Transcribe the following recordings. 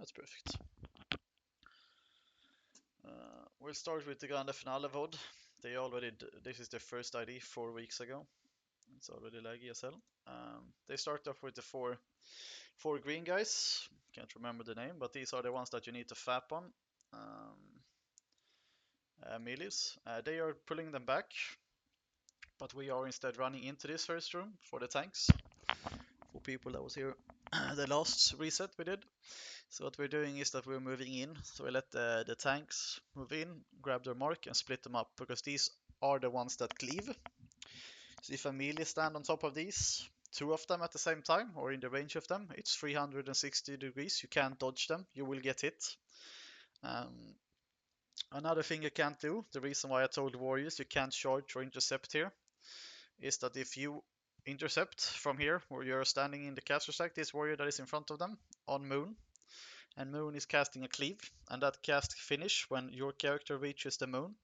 That's perfect. We'll start with the Grande Finale VOD. This is their first ID 4 weeks ago. It's already laggy as hell. They start off with the four green guys. Can't remember the name, but these are the ones that you need to fap on. Melees. They are pulling them back, but we are instead running into this first room for the tanks. For people that was here the last reset we did. So what we're doing is that we're moving in. So we let the tanks move in, grab their mark and split them up because these are the ones that cleave. So if a melee stand on top of these, two of them at the same time or in the range of them, it's 360 degrees. You can't dodge them. You will get hit. Another thing you can't do, the reason why I told warriors you can't charge or intercept here, is that if you intercept from here where you're standing in the caster stack, this warrior that is in front of them on moon, and moon is casting a cleave, and that cast finish when your character reaches the moon,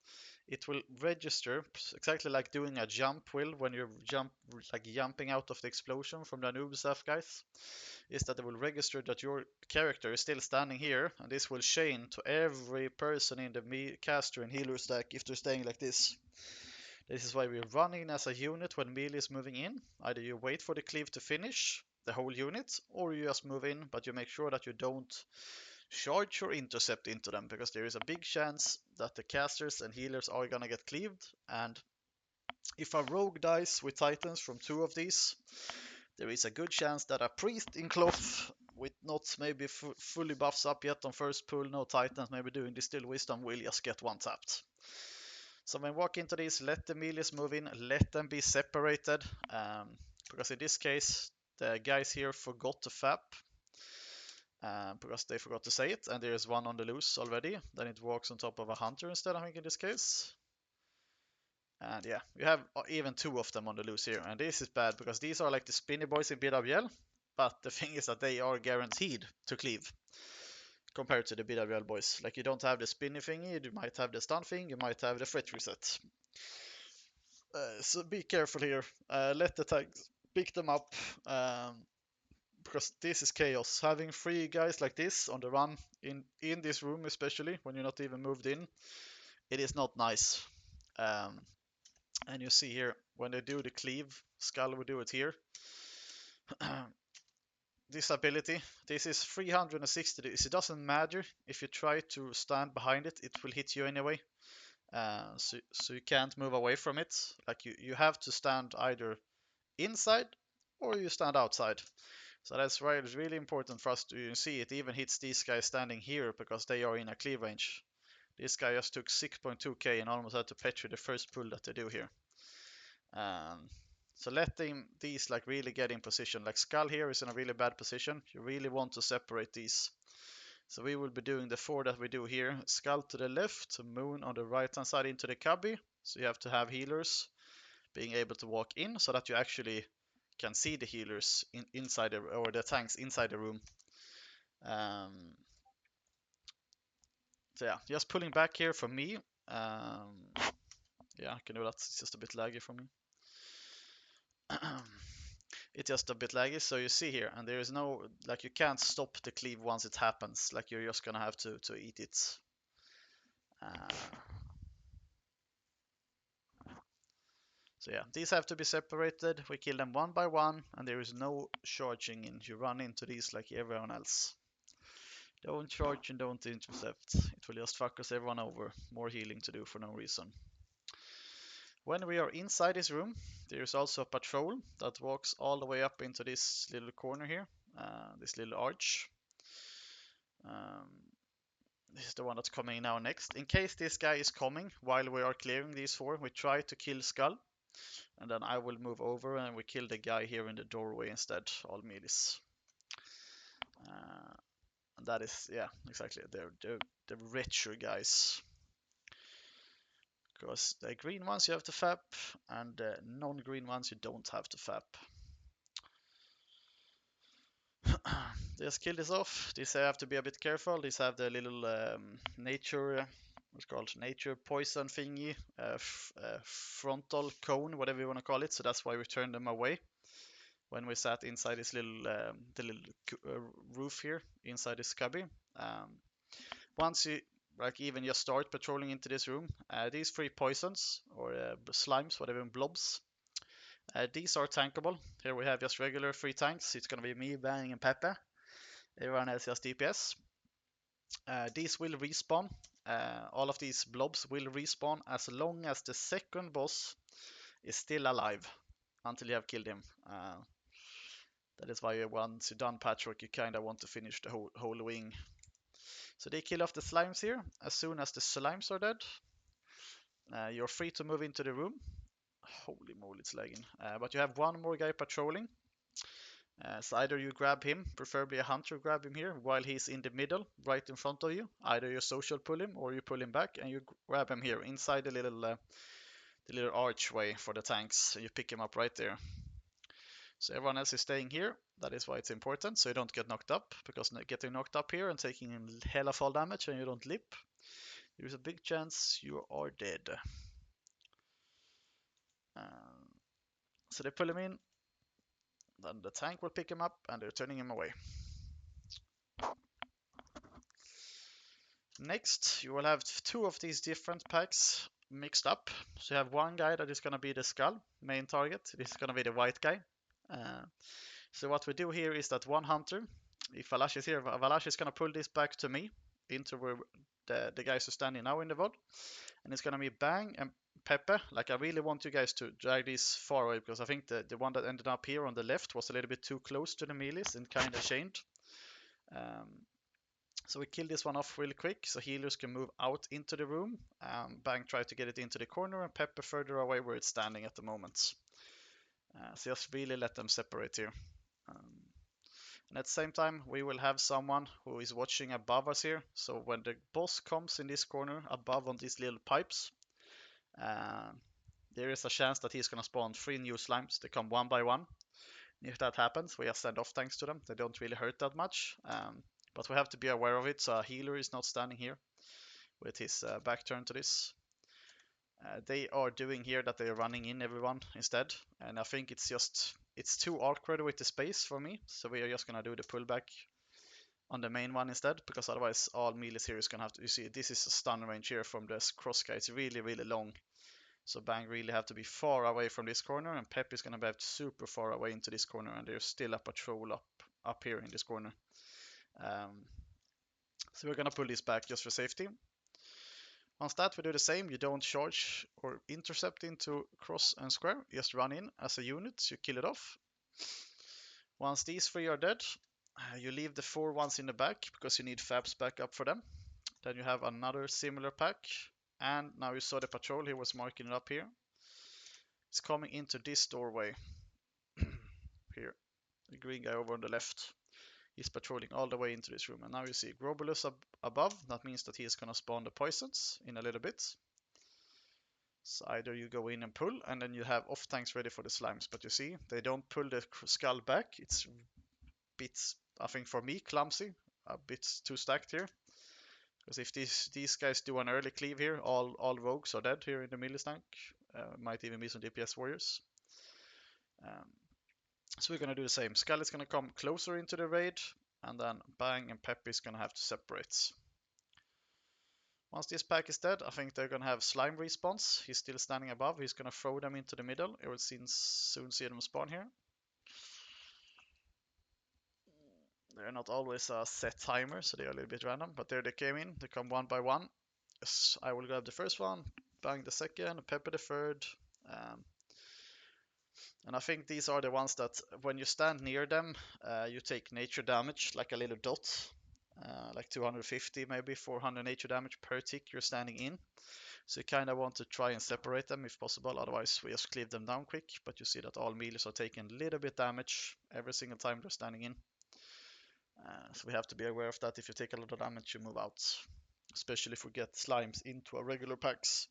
it will register exactly like doing a jump will when you're jumping out of the explosion from the noob stuff guys, is that it will register that your character is still standing here, and this will chain to every person in the caster and healer stack if they're staying like this. This is why we're running as a unit when melee is moving in. Either you wait for the cleave to finish the whole unit, or you just move in, but you make sure that you don't charge or intercept into them, because there is a big chance that the casters and healers are gonna get cleaved, and if a rogue dies with titans from two of these, there is a good chance that a priest in cloth with not maybe fully buffs up yet on first pull, no titans, maybe doing Distill Wisdom, will just get one tapped. So when we walk into this, let the melees move in, let them be separated, because in this case the guys here forgot to fap, because they forgot to say it, and there's one on the loose already. Then it walks on top of a hunter instead, I think, in this case. And yeah, we have even two of them on the loose here, and this is bad because these are like the spinny boys in BWL, but the thing is that they are guaranteed to cleave compared to the BWL boys. Like, you don't have the spinny thingy, you might have the stun thing, you might have the threat reset. So be careful here. Let the tanks pick them up, because this is chaos. Having three guys like this on the run in this room, especially when you're not even moved in, it is not nice. And you see here when they do the cleave, Skull will do it here. This ability, this is 360 degrees. It doesn't matter if you try to stand behind it, it will hit you anyway. So you can't move away from it. Like, you have to stand either inside or you stand outside. So that's why it's really important for us to see it even hits these guys standing here because they are in a cleave range. This guy just took 6.2k and almost had to petri the first pull that they do here. So let these like really get in position. Like, Skull here is in a really bad position. You really want to separate these. So we will be doing the four that we do here. Skull to the left, Moon on the right hand side into the cubby. So you have to have healers being able to walk in so that you actually can see the healers inside or the tanks inside the room. So yeah, just pulling back here for me. Yeah, I can do that. It's just a bit laggy for me. It's just a bit laggy, so you see here, and there is no, like, you can't stop the cleave once it happens. Like, you're just gonna have to eat it. So yeah, these have to be separated. We kill them one by one, and there is no charging in. You run into these like everyone else. Don't charge and don't intercept. It will just fuck us everyone over. More healing to do for no reason. When we are inside this room, there is also a patrol that walks all the way up into this little corner here, this little arch. This is the one that's coming now next. In case this guy is coming while we are clearing these four, we try to kill Skull. And then I will move over and we kill the guy here in the doorway instead, all melees. And that is, yeah, exactly, the richer guys. Because the green ones you have to fap, and the non-green ones you don't have to fap. Just kill this off. These I have to be a bit careful. These have the little nature, what's called nature poison thingy, frontal cone, whatever you want to call it. So that's why we turn them away when we sat inside this little roof here inside this cubby. Once you like even just start patrolling into this room, these 3 poisons or slimes, whatever, blobs, these are tankable. Here we have just regular 3 tanks. It's gonna be me, Bang, and Pepe. Everyone else just DPS. These will respawn. All of these blobs will respawn as long as the second boss is still alive until you have killed him. That is why once you're done patchwork, you kind of want to finish the whole wing. So they kill off the slimes here. As soon as the slimes are dead, you're free to move into the room. Holy moly, it's lagging. But you have one more guy patrolling. So either you grab him, preferably a hunter grab him here, while he's in the middle, right in front of you. Either you social pull him, or you pull him back, and you grab him here, inside the little archway for the tanks. And you pick him up right there. So everyone else is staying here. That is why it's important, so you don't get knocked up, because getting knocked up here and taking hella fall damage and you don't lip, there's a big chance you are dead. So they pull him in, then the tank will pick him up, and they're turning him away. Next, you will have 2 of these different packs mixed up. So you have one guy that is going to be the skull, main target. This is going to be the white guy. So what we do here is that one hunter, if Valash is here, Valash is going to pull this back to me, into where the guys are standing now in the VOD. And it's going to be Bang and Pepe. Like, I really want you guys to drag this far away, because I think the one that ended up here on the left was a little bit too close to the melees and kind of chained. So we kill this one off really quick, so healers can move out into the room. Bang try to get it into the corner, and Pepe further away where it's standing at the moment. So just really let them separate here. And at the same time, we will have someone who is watching above us here. So when the boss comes in this corner above on these little pipes, there is a chance that he's going to spawn 3 new slimes. They come one by one. If that happens, we just send off tanks to them. They don't really hurt that much. But we have to be aware of it, so a healer is not standing here with his back turned to this. They are doing here that they are running in everyone instead, and I think it's too awkward with the space for me, so we are just gonna do the pullback on the main one instead, because otherwise all melees here is gonna have to, you see, this is a stun range here from this cross guy, it's really, really long. So Bang really have to be far away from this corner, and Pep is gonna be super far away into this corner, and there's still a patrol up here in this corner. So we're gonna pull this back just for safety. Once that, we do the same. You don't charge or intercept into cross and square. You just run in as a unit. You kill it off. Once these 3 are dead, you leave the 4 ones in the back, because you need fabs back up for them. Then you have another similar pack. And now you saw the patrol. He was marking it up here. It's coming into this doorway. Here. The green guy over on the left. He's patrolling all the way into this room. And now you see Grobulus above. That means that he is going to spawn the poisons in a little bit. So either you go in and pull, and then you have off tanks ready for the slimes. But you see, they don't pull the skull back. It's a bit, I think for me, clumsy. A bit too stacked here. Because if these guys do an early cleave here, all rogues are dead here in the melee tank. Might even be some DPS warriors. So we're going to do the same. Skull is going to come closer into the raid, and then Bang and Pepe is going to have to separate. Once this pack is dead, I think they're going to have slime respawns. He's still standing above. He's going to throw them into the middle. You will soon see them spawn here. They're not always a set timer, so they are a little bit random. But there they came in. They come one by one. Yes, I will grab the first one, Bang the second, Pepe the third. And I think these are the ones that when you stand near them, you take nature damage, like a little dot. Like 250, maybe 400 nature damage per tick you're standing in. So you kind of want to try and separate them if possible, otherwise we just cleave them down quick. But you see that all melees are taking a little bit damage every single time they're standing in. So we have to be aware of that. If you take a lot of damage, you move out. Especially if we get slimes into our regular packs.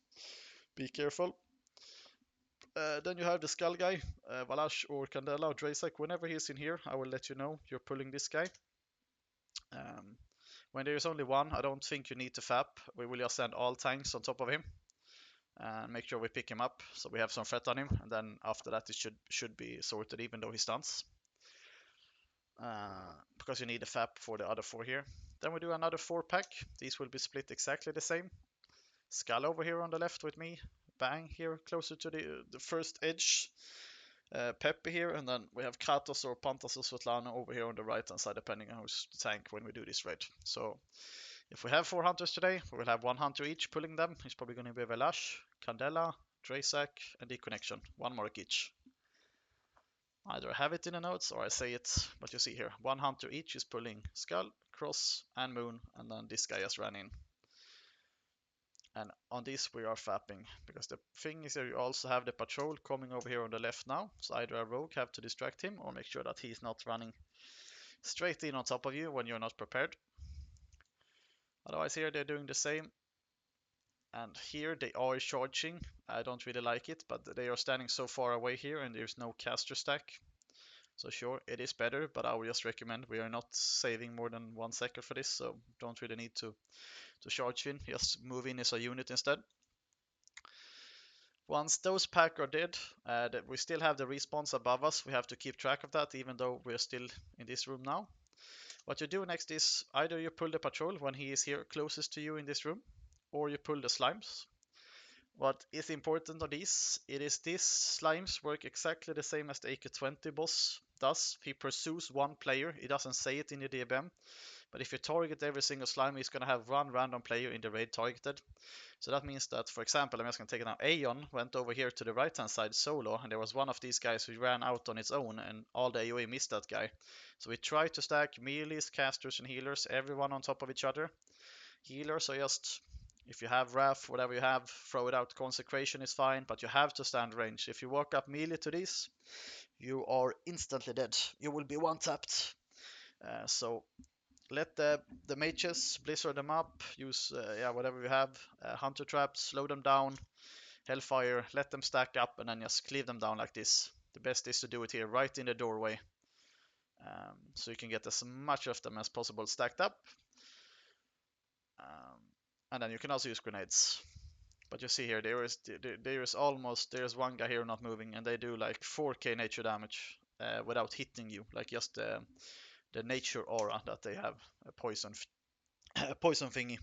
Be careful. Then you have the skull guy, Valash or Candela or Drazak. Whenever he's in here, I will let you know you're pulling this guy. When there is only one, I don't think you need to fap. We will just send all tanks on top of him and make sure we pick him up so we have some threat on him. And then after that, it should be sorted, even though he stuns. Because you need a fap for the other 4 here. Then we do another 4-pack. These will be split exactly the same. Skull over here on the left with me. Bang here closer to the first edge. Pepe here, and then we have Kratos or Pantas or Svetlana over here on the right hand side, depending on who's the tank when we do this raid. So if we have 4 hunters today, we will have 1 hunter each pulling them. It's probably going to be Velash, Candela, Dreysak, and Deconnection. 1 mark each. Either I have it in the notes or I say it, but you see here, 1 hunter each is pulling Skull, Cross, and Moon, and then this guy just ran in. And on this we are fapping, because the thing is that you also have the patrol coming over here on the left now, so either a rogue have to distract him or make sure that he's not running straight in on top of you when you're not prepared. Otherwise here they're doing the same, and here they are charging. I don't really like it, but they are standing so far away here and there's no caster stack. So sure, it is better, but I would just recommend, we are not saving more than 1 second for this, so don't really need to charge in, just move in as a unit instead. Once those pack are dead, we still have the respawns above us. We have to keep track of that, even though we're still in this room now. What you do next is either you pull the patrol when he is here closest to you in this room, or you pull the slimes. What is important on these, it is these slimes work exactly the same as the AK-20 boss does. He pursues one player, he doesn't say it in the DBM, but if you target every single slime, he's going to have one random player in the raid targeted. So that means that, for example, I'm just going to take it now, Aeon went over here to the right hand side solo, and there was one of these guys who ran out on its own, and all the AoE missed that guy. So we try to stack melees, casters, and healers, everyone on top of each other. Healers are just, if you have Wrath, whatever you have, throw it out. Consecration is fine, but you have to stand range. If you walk up melee to these, you are instantly dead. You will be one-tapped. So let the mages blizzard them up, use whatever you have, hunter traps, slow them down, hellfire, let them stack up, and then just cleave them down like this. The best is to do it here right in the doorway, so you can get as much of them as possible stacked up, and then you can also use grenades. But you see here, there's one guy here not moving, and they do like 4k nature damage without hitting you, like just the nature aura that they have, a poison thingy.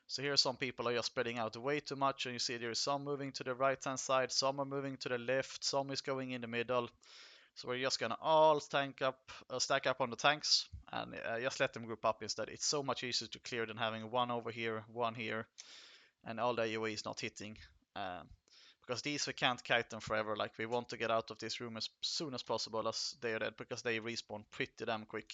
So here some people are just spreading out way too much, and you see there is some moving to the right hand side, some are moving to the left, some is going in the middle. So we're just gonna all stack up on the tanks, and just let them group up instead. It's so much easier to clear than having one over here, one here, and all the AoE is not hitting. Because these we can't kite them forever. Like, we want to get out of this room as soon as possible as they are dead, because they respawn pretty damn quick.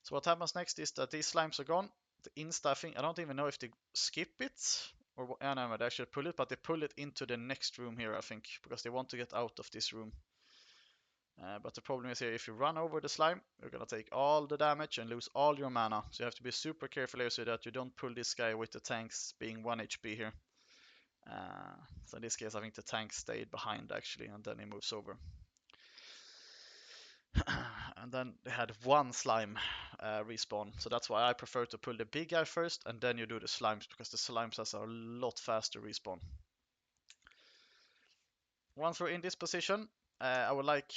So what happens next is that these slimes are gone. The instaffing, I don't even know if they skip it or no, they actually pull it, but they pull it into the next room here, I think, because they want to get out of this room. But the problem is here, if you run over the slime, you're gonna take all the damage and lose all your mana. So you have to be super careful here so that you don't pull this guy with the tanks being 1 HP here. So in this case, I think the tank stayed behind actually, and then he moves over. And then they had one slime respawn, so that's why I prefer to pull the big guy first, and then you do the slimes, because the slimes has a lot faster respawn. Once we're in this position, I would like,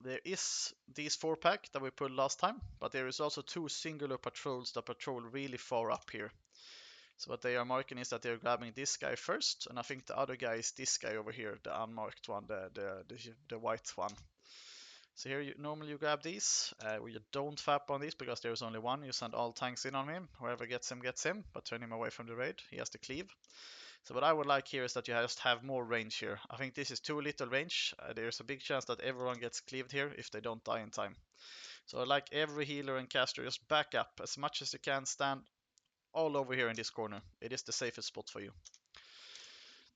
there is these 4-pack that we pulled last time, but there is also 2 singular patrols that patrol really far up here. So what they are marking is that they're grabbing this guy first, and I think the other guy is this guy over here, the unmarked one, the white one. So here, normally you grab these. We don't fap on these because there's only one. You send all tanks in on him. Whoever gets him, but turn him away from the raid. He has to cleave. So what I would like here is that you just have more range here. I think this is too little range. There's a big chance that everyone gets cleaved here if they don't die in time. So I'd like every healer and caster just back up as much as you can. Stand all over here in this corner. It is the safest spot for you.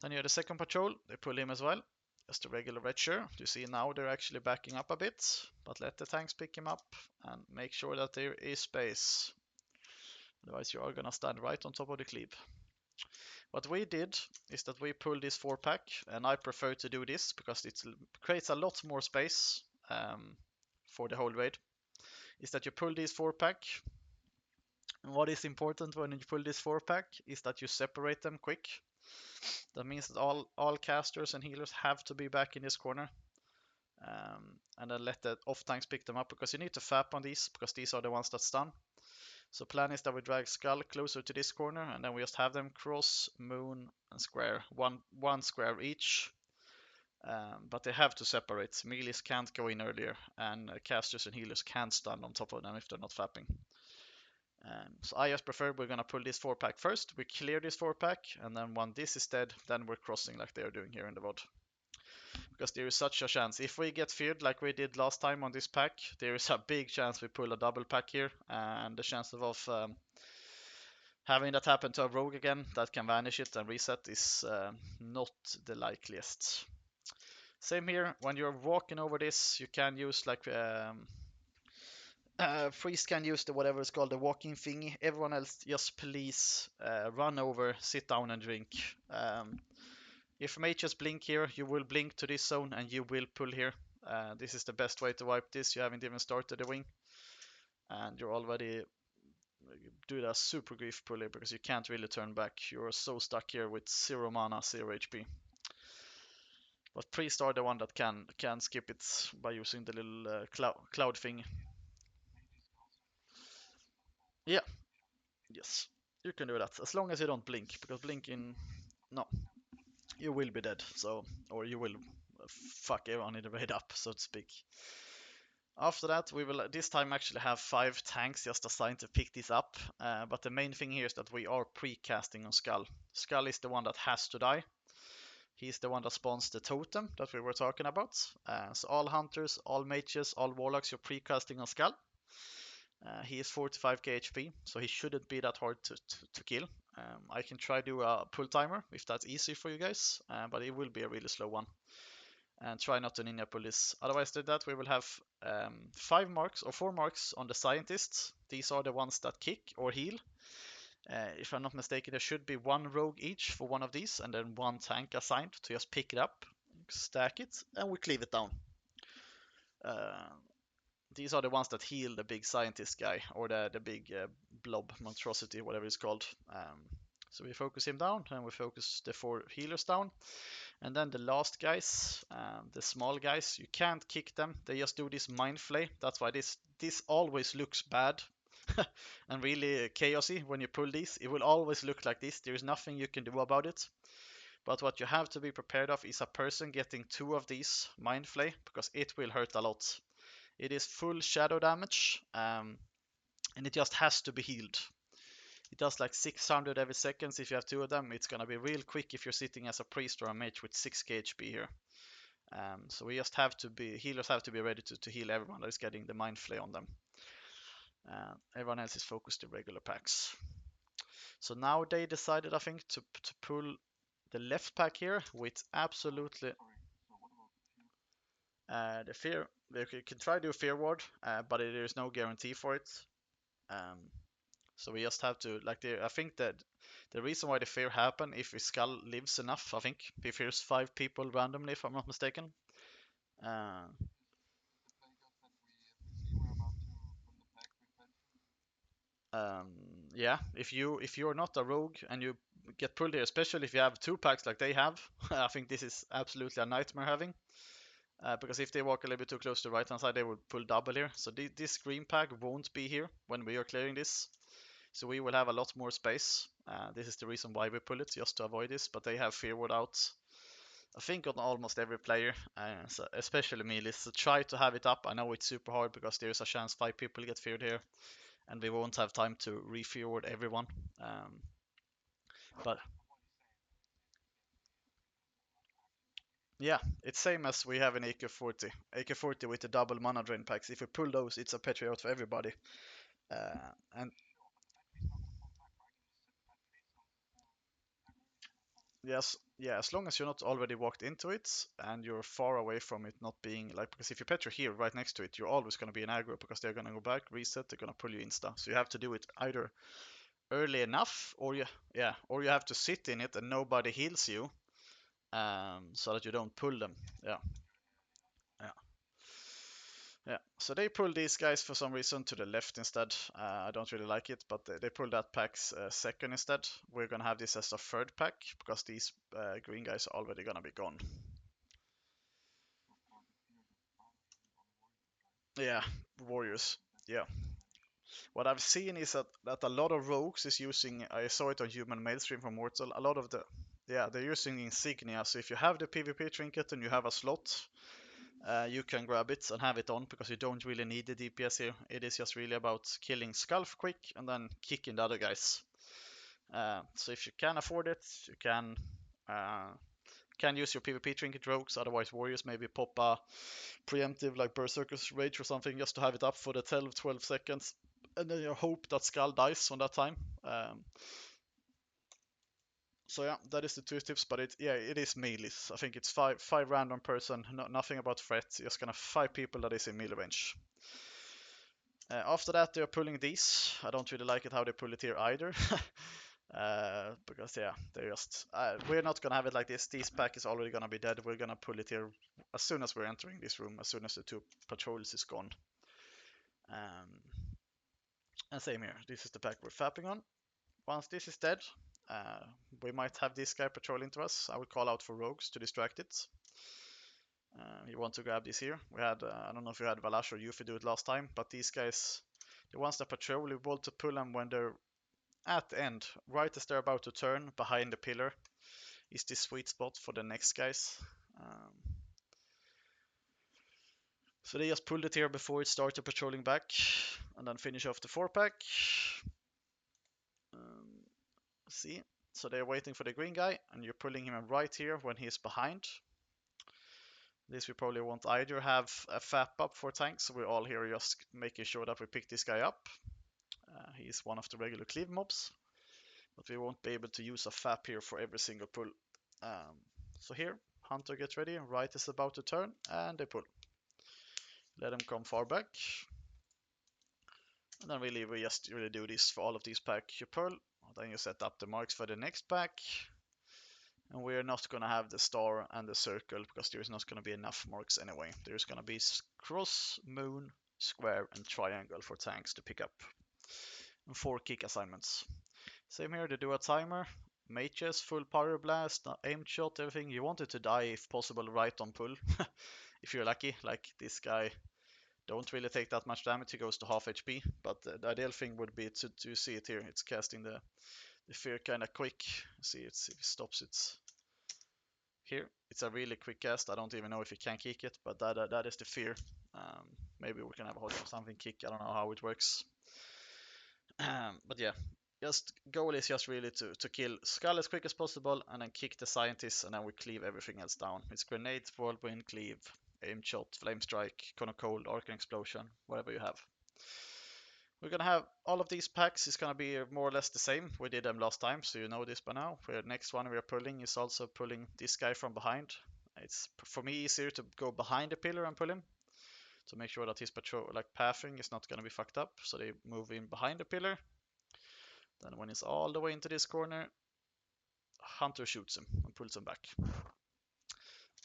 Then you have the second patrol. They pull him as well. Just a regular retcher. You see now they're actually backing up a bit, but let the tanks pick him up and make sure that there is space. Otherwise you are gonna stand right on top of the cleave. What we did is that we pulled this 4-pack, and I prefer to do this because it creates a lot more space for the whole raid. Is that you pull this 4-pack, and what is important when you pull this 4-pack is that you separate them quick. That means that all casters and healers have to be back in this corner. And then let the off tanks pick them up because you need to fap on these because these are the ones that stun. So plan is that we drag Skull closer to this corner and then we just have them cross, moon, and square. One square each. But they have to separate. Melees can't go in earlier, and casters and healers can't stun on top of them if they're not fapping. So I just prefer we're gonna pull this 4-pack first. We clear this 4-pack, and then when this is dead, then we're crossing like they're doing here in the VOD. Because there is such a chance. If we get feared like we did last time on this pack, there is a big chance we pull a double pack here, and the chance of having that happen to a rogue again that can vanish it and reset is not the likeliest. Same here, when you're walking over this, you can use like Priest can use the whatever it's called, the walking thingy. Everyone else, just please run over, sit down and drink. If mages blink here, you will blink to this zone and you will pull here. This is the best way to wipe this. You haven't even started the wing, and you're already doing a super grief pull here because you can't really turn back. You're so stuck here with 0 mana, 0 HP. But Priest are the one that can skip it by using the little cloud thing. Yeah, yes, you can do that as long as you don't blink, because blinking, no, you will be dead. So, or you will fuck everyone in the raid up, so to speak. After that, we will this time actually have 5 tanks just assigned to pick this up. But the main thing here is that we are pre-casting on Skull. Skull is the one that has to die. He's the one that spawns the totem that we were talking about. So all hunters, all mages, all warlocks, you're pre-casting on Skull. He is 45k HP, so he shouldn't be that hard to kill. I can try do a pull timer if that's easy for you guys, but it will be a really slow one. And try not to ninja pull this. Otherwise than that, we will have 5 marks or 4 marks on the scientists. These are the ones that kick or heal. If I'm not mistaken, there should be 1 rogue each for one of these, and then 1 tank assigned to just pick it up, stack it, and we cleave it down. These are the ones that heal the big scientist guy, or the big blob monstrosity, whatever it's called. So we focus him down, and we focus the 4 healers down. And then the last guys, the small guys, you can't kick them. They just do this mind flay. That's why this always looks bad and really chaosy when you pull these. It will always look like this. There is nothing you can do about it. But what you have to be prepared of is a person getting 2 of these mind flay, because it will hurt a lot. It is full shadow damage, and it just has to be healed. It does like 600 every seconds if you have 2 of them. It's gonna be real quick if you're sitting as a priest or a mage with 6k HP here. So we just have to be, healers have to be ready to heal everyone that is getting the mind flay on them. Everyone else is focused to regular packs. So now they decided, I think, to pull the left pack here with absolutely the fear. They can try to do fear ward, but there is no guarantee for it. So we just have to, like, I think that the reason why the fear happened, if Skull lives enough, I think he fears 5 people randomly, if I'm not mistaken. Uh, um, yeah, if you're not a rogue and you get pulled here, especially if you have 2 packs like they have, I think this is absolutely a nightmare having. Because if they walk a little bit too close to the right hand side, they will pull double here. So this green pack won't be here when we are clearing this. So we will have a lot more space. This is the reason why we pull it, just to avoid this. But they have fear ward out, I think, on almost every player, so especially me. So try to have it up. I know it's super hard because there is a chance 5 people get feared here, and we won't have time to re-fear ward everyone. But yeah, it's same as we have in AK-40. AK-40 with the double mana drain packs. If we pull those, it's a patriot for everybody. And yes, yeah, as long as you're not already walked into it and you're far away from it not being like, because if you pet here right next to it, you're always going to be in aggro because they're going to go back, reset, they're going to pull you insta. So you have to do it either early enough, or or you have to sit in it and nobody heals you, so that you don't pull them. Yeah, yeah. Yeah, so they pulled these guys for some reason to the left instead. I don't really like it, but they pulled that pack's second instead. We're gonna have this as a third pack because these green guys are already gonna be gone. Yeah, warriors. Yeah. What I've seen is that a lot of rogues is using, I saw it on Human Mailstream from Mortal, a lot of the, yeah, they're using insignia. So if you have the PvP trinket and you have a slot, you can grab it and have it on because you don't really need the DPS here. It is just really about killing Sculf quick and then kicking the other guys. So if you can afford it, you can use your PvP trinket rogues. Otherwise, warriors maybe pop a preemptive like Berserker's Rage or something just to have it up for the 12 seconds. And then you hope that Skull dies on that time. So yeah, that is the two tips, but it is melees. I think it's five random person, nothing about threat, just kind of 5 people that is in melee range. After that, they're pulling these. I don't really like it how they pull it here either. Because yeah, they're just we're not gonna have it like this. This pack is already gonna be dead. We're gonna pull it here as soon as we're entering this room, as soon as the 2 patrols is gone. And same here. This is the pack we're fapping on. Once this is dead, uh, we might have this guy patrolling to us. I will call out for rogues to distract it. You want to grab this here. We had, I don't know if you had Valash or Yuffie do it last time, but these guys, the ones that patrol, we want to pull them when they're at the end, right as they're about to turn behind the pillar, is this sweet spot for the next guys. So they just pulled it here before it started patrolling back, and then finish off the 4-pack. See, so they're waiting for the green guy, and you're pulling him right here when he's behind. This we probably won't either have a FAP up for tanks, so we're all here just making sure that we pick this guy up. He's one of the regular cleave mobs, but we won't be able to use a FAP here for every single pull. So here, Hunter gets ready, right is about to turn, and they pull. Let him come far back. And then really we just really do this for all of these packs. You pull, then you set up the marks for the next pack. And we're not going to have the star and the circle because there's not going to be enough marks anyway. There's going to be cross, moon, square, and triangle for tanks to pick up. And 4 kick assignments. Same here, they do a timer. Mages, full power blast, aim shot, everything. You want it to die if possible right on pull. If you're lucky, like this guy don't really take that much damage, he goes to half HP. But the ideal thing would be to see it here. It's casting the fear kind of quick. See, if it stops it here. It's a really quick cast. I don't even know if you can kick it, but that is the fear. Maybe we can have a hold of something kick. I don't know how it works. But yeah, just goal is just really to kill Skull as quick as possible and then kick the scientists and then we cleave everything else down. It's grenade, whirlwind, cleave, aim shot, flame strike, cone of cold, arcane explosion, whatever you have. We're gonna have all of these packs is gonna be more or less the same. We did them last time, so you know this by now. The next one we are pulling is also pulling this guy from behind. It's for me easier to go behind the pillar and pull him to make sure that his patrol, like pathing, is not gonna be fucked up. So they move in behind the pillar. Then when he's all the way into this corner, Hunter shoots him and pulls him back.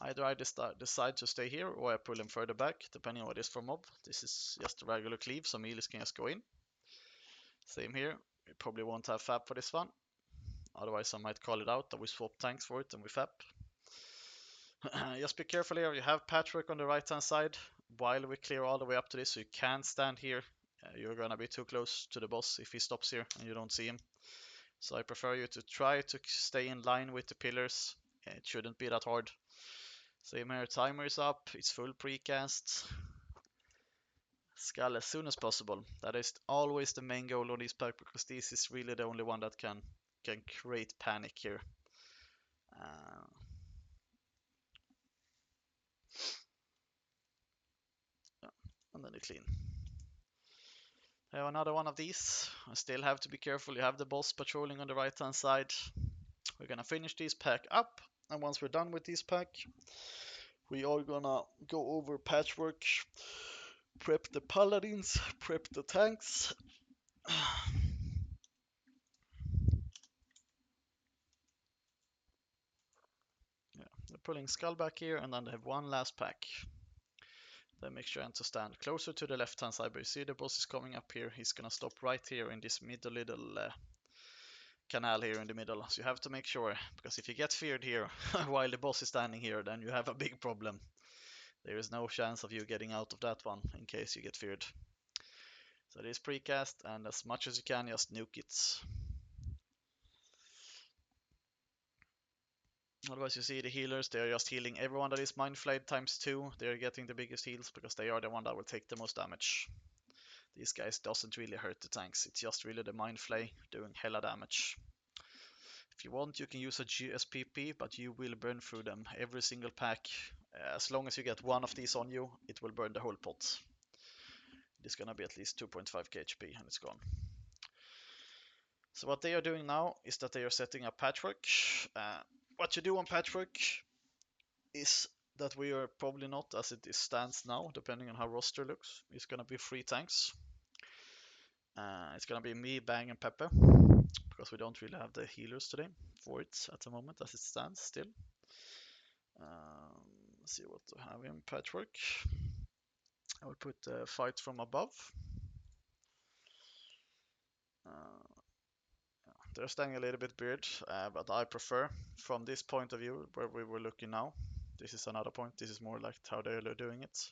Either I decide to stay here or I pull him further back, depending on what it is for mob. This is just a regular cleave, so melees can just go in. Same here. We probably won't have fab for this one. Otherwise I might call it out that we swap tanks for it and we fab. Just be careful here. You have patchwork on the right hand side while we clear all the way up to this, so you can't stand here. You're gonna be too close to the boss if he stops here and you don't see him. So I prefer you to try to stay in line with the pillars. It shouldn't be that hard. Same here, timer is up, it's full precast. Skull as soon as possible. That is always the main goal on this pack because this is really the only one that can create panic here. And then they clean. I have another one of these. I still have to be careful. You have the boss patrolling on the right hand side. We're gonna finish this pack up, and once we're done with this pack, we are gonna go over patchwork, prep the paladins, prep the tanks. Yeah, they're pulling Skull back here, and then they have one last pack. Then make sure to stand closer to the left hand side, but you see the boss is coming up here. He's gonna stop right here in this middle little canal here in the middle. So you have to make sure, because if you get feared here while the boss is standing here, then you have a big problem. There is no chance of you getting out of that one in case you get feared. So it is precast, and as much as you can, just nuke it. Otherwise, you see the healers, they are just healing everyone that is Mind Flayed ×2. They are getting the biggest heals because they are the one that will take the most damage. These guys doesn't really hurt the tanks, it's just really the Mind Flay doing hella damage. If you want, you can use a GSPP, but you will burn through them. Every single pack, as long as you get one of these on you, it will burn the whole pot. It's gonna be at least 2.5k HP and it's gone. So what they are doing now is that they are setting up patchwork. What you do on patchwork is that we are probably not, as it stands now, depending on how roster looks, it's gonna be 3 tanks. It's gonna be me, Bang, and Pepe, because we don't really have the healers today for it at the moment as it stands still. Let's see what to have in patchwork. I will put the fight from above. They're staying a little bit weird, but I prefer from this point of view where we were looking now. This is another point. This is more like how they're doing it.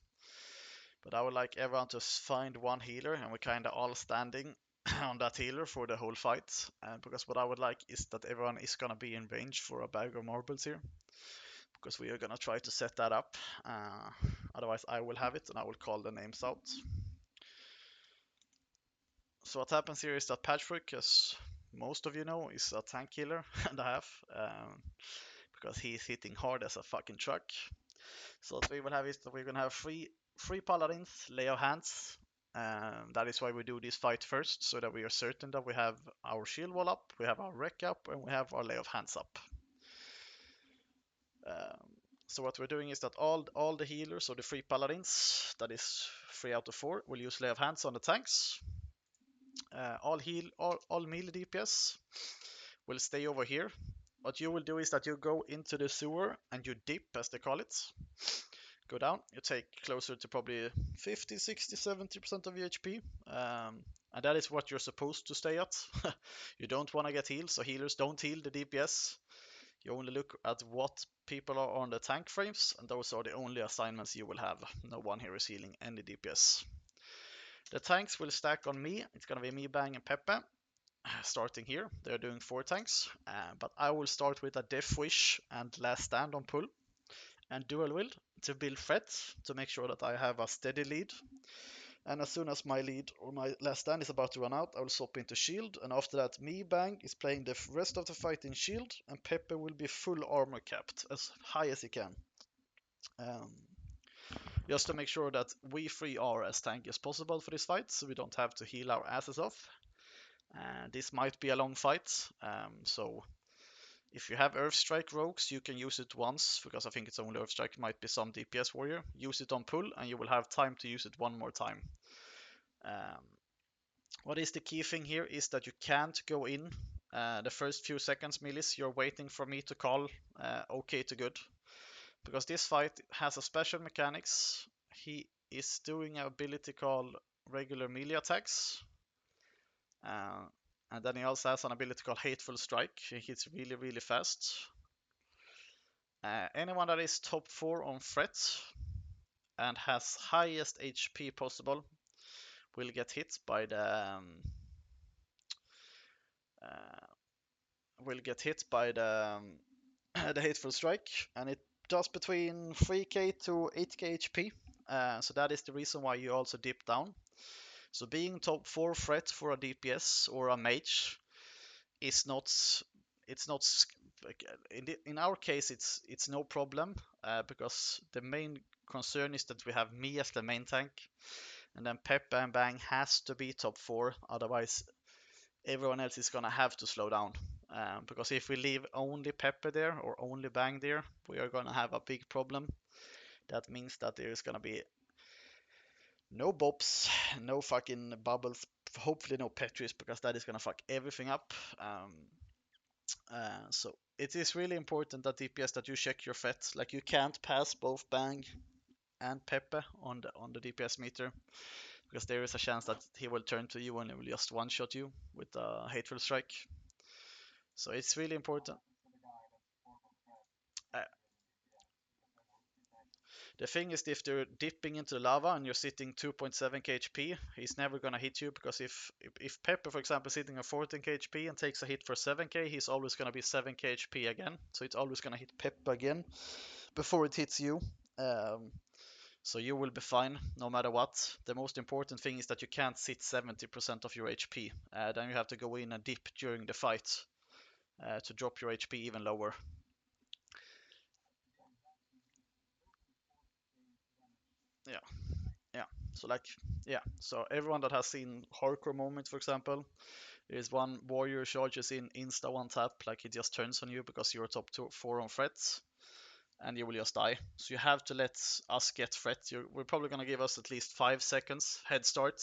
But I would like everyone to find one healer, and we're kind of all standing on that healer for the whole fight. Because what I would like is that everyone is gonna be in range for a bag of marbles here, because we are gonna try to set that up. Otherwise, I will have it, and I will call the names out. So what happens here is that Patchwork, as most of you know, is a tank killer and a half, because he's hitting hard as a fucking truck. So what we will have is that we're gonna have three paladins, lay of hands. That is why we do this fight first, so that we are certain that we have our shield wall up, we have our wreck up, and we have our lay of hands up. So what we're doing is that all the healers, so the 3 paladins, that is 3 out of 4, will use lay of hands on the tanks. All melee DPS will stay over here. What you will do is that you go into the sewer and you dip, as they call it. Go down, you take closer to probably 50, 60, 70% of your HP. And that is what you're supposed to stay at. You don't want to get healed, so healers don't heal the DPS. You only look at what people are on the tank frames, and those are the only assignments you will have. No one here is healing any DPS. The tanks will stack on me. It's gonna be me, Bang, and Pepe. Starting here, they're doing 4 tanks, but I will start with a Death Wish and Last Stand on pull, and Dual Will to build threats to make sure that I have a steady lead. And as soon as my lead or my Last Stand is about to run out, I will swap into Shield, and after that, me, Bang, is playing the rest of the fight in Shield, and Pepe will be full armor capped, as high as he can. Just to make sure that we 3 are as tanky as possible for this fight, so we don't have to heal our asses off. This might be a long fight, so if you have Earthstrike rogues, you can use it once, because I think it's only Earthstrike, might be some DPS warrior. Use it on pull, and you will have time to use it one more time. What is the key thing here is that you can't go in the first few seconds, Millis. You're waiting for me to call okay to good. Because this fight has a special mechanics. He is doing an ability called regular melee attacks. And then he also has an ability called Hateful Strike. He hits really, really fast. Anyone that is top 4 on threat and has highest HP possible will get hit by the the Hateful Strike, and it does between 3k to 8k HP. So that is the reason why you also dip down. So being top 4 threat for a DPS or a mage is not, it's not, in our case it's no problem, because the main concern is that we have me as the main tank, and then Pepe and Bang has to be top 4, otherwise everyone else is gonna have to slow down. Because if we leave only Pepe there or only Bang there, we are gonna have a big problem. That means that there is gonna be no bobs, no fucking bubbles, hopefully no Petris, because that is gonna fuck everything up. So it is really important that DPS that you check your threat. Like, you can't pass both Bang and Pepe on the DPS meter, because there is a chance that he will turn to you and he will just one-shot you with a Hateful Strike. So it's really important. Uh, The thing is, if they're dipping into the lava and you're sitting 2.7k HP, he's never gonna hit you because if Pepper, for example, is sitting on 14k HP and takes a hit for 7k, he's always gonna be 7k HP again. So it's always gonna hit Pepper again before it hits you. Um, so you will be fine no matter what. The most important thing is that you can't sit 70% of your HP. Then you have to go in and dip during the fight to drop your HP even lower. Yeah, yeah. So like, yeah. So everyone that has seen hardcore moment, for example, there's one warrior charges in insta one tap, like he just turns on you because you're top 4 on threats, and you will just die. So you have to let us get threat. We're probably gonna give us at least 5 seconds head start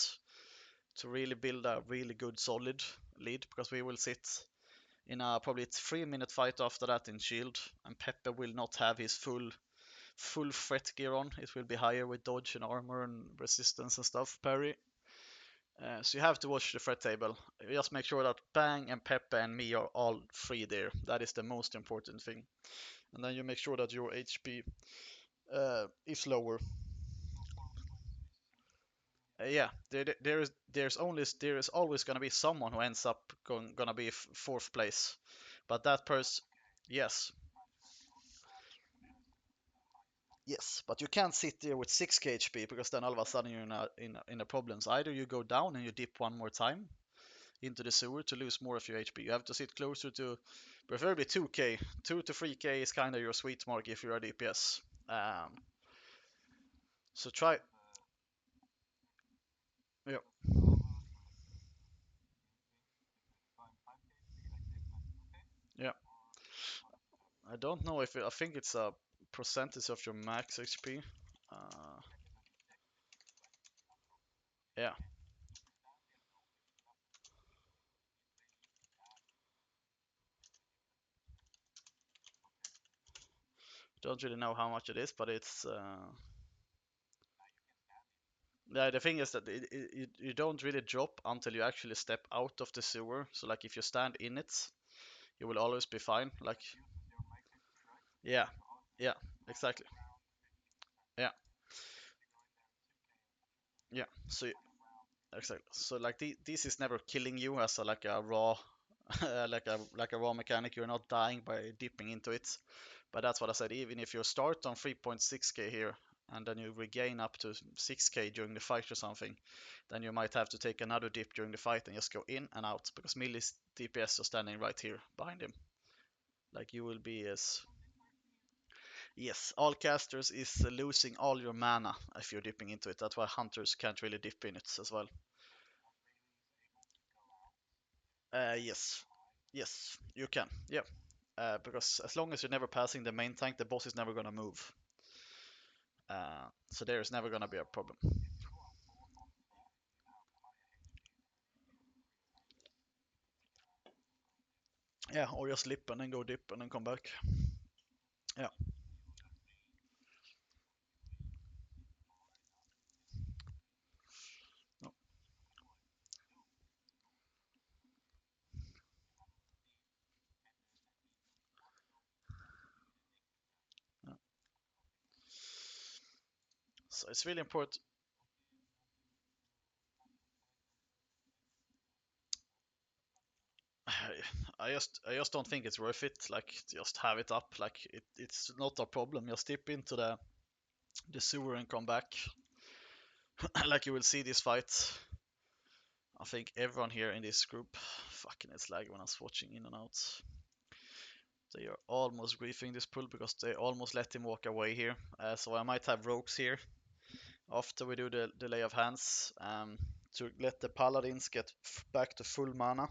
to really build a really good solid lead, because we will sit in a probably 3 minute fight after that in shield, and Pepe will not have his full threat gear on. It will be higher with dodge and armor and resistance and stuff, parry. So you have to watch the threat table. Just make sure that Bang and Pepe and me are all three there. That is the most important thing. And then you make sure that your HP is lower. Yeah, there is always gonna be someone who ends up gonna be fourth place, but that person, yes, yes, but you can't sit there with 6k HP because then all of a sudden you're in a problems. Either you go down and you dip one more time into the sewer to lose more of your HP. You have to sit closer to, preferably 2k. 2 to 3k is kind of your sweet mark if you're a DPS. So try, yeah. Yeah. I don't know if I think it's a percentage of your max HP. Uh, yeah, don't really know how much it is, but it's yeah. The thing is that you don't really drop until you actually step out of the sewer. So like if you stand in it, you will always be fine. Like yeah, yeah, exactly. Yeah, yeah. So exactly. So like this is never killing you as a, like a raw like a raw mechanic. You're not dying by dipping into it. But that's what I said. Even if you start on 3.6k here and then you regain up to 6k during the fight or something, then you might have to take another dip during the fight and just go in and out because Millie's DPS are standing right here behind him. Like you will be as yes, all casters is losing all your mana if you're dipping into it. That's why hunters can't really dip in it as well. Yes, yes, you can. Yeah, because as long as you're never passing the main tank, the boss is never gonna move. So there is never gonna be a problem. Yeah, or just lip and then go dip and then come back. Yeah, no, yeah. So it's really important. I just don't think it's worth it. Like just have it up. Like it's not a problem. Just dip into the sewer and come back. Like you will see this fight. I think everyone here in this group, fucking it's lag when I was watching in and out. They are almost griefing this pull because they almost let him walk away here. So I might have rogues here after we do the lay of hands to let the paladins get back to full mana.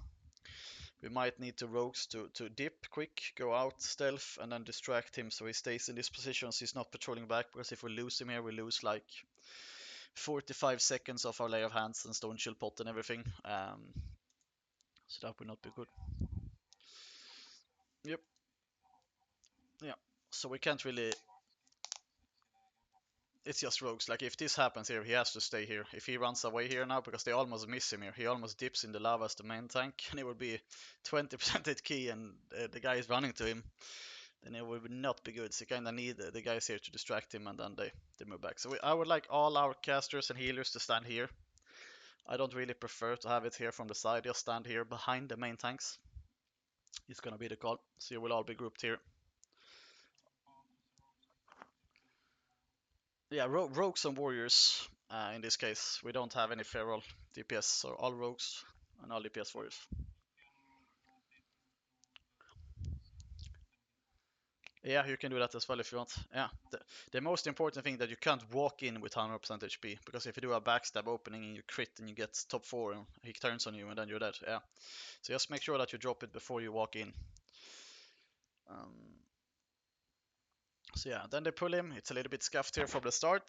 We might need to rogues to dip quick, go out, stealth, and then distract him so he stays in this position so he's not patrolling back, because if we lose him here, we lose like 45 seconds of our lay of hands and stone shield pot and everything. So that would not be good. Yep, yeah. So we can't really. It's just rogues. Like if this happens here, he has to stay here. If he runs away here now, because they almost miss him here, he almost dips in the lava as the main tank, and it would be 20% hit key, and the guy is running to him. then it would not be good. So you kind of need the guys here to distract him, and then they move back. So I would like all our casters and healers to stand here. I don't really prefer to have it here from the side. Just stand here behind the main tanks. It's gonna be the call. So you will all be grouped here. Yeah, rogues and warriors. In this case, we don't have any feral DPS, so all rogues and all DPS warriors. Yeah, you can do that as well if you want. Yeah, the most important thing that you can't walk in with 100% HP, because if you do a backstab opening and you crit and you get top 4 and he turns on you and then you're dead. Yeah, so just make sure that you drop it before you walk in. Um, so yeah, then they pull him. It's a little bit scuffed here from the start.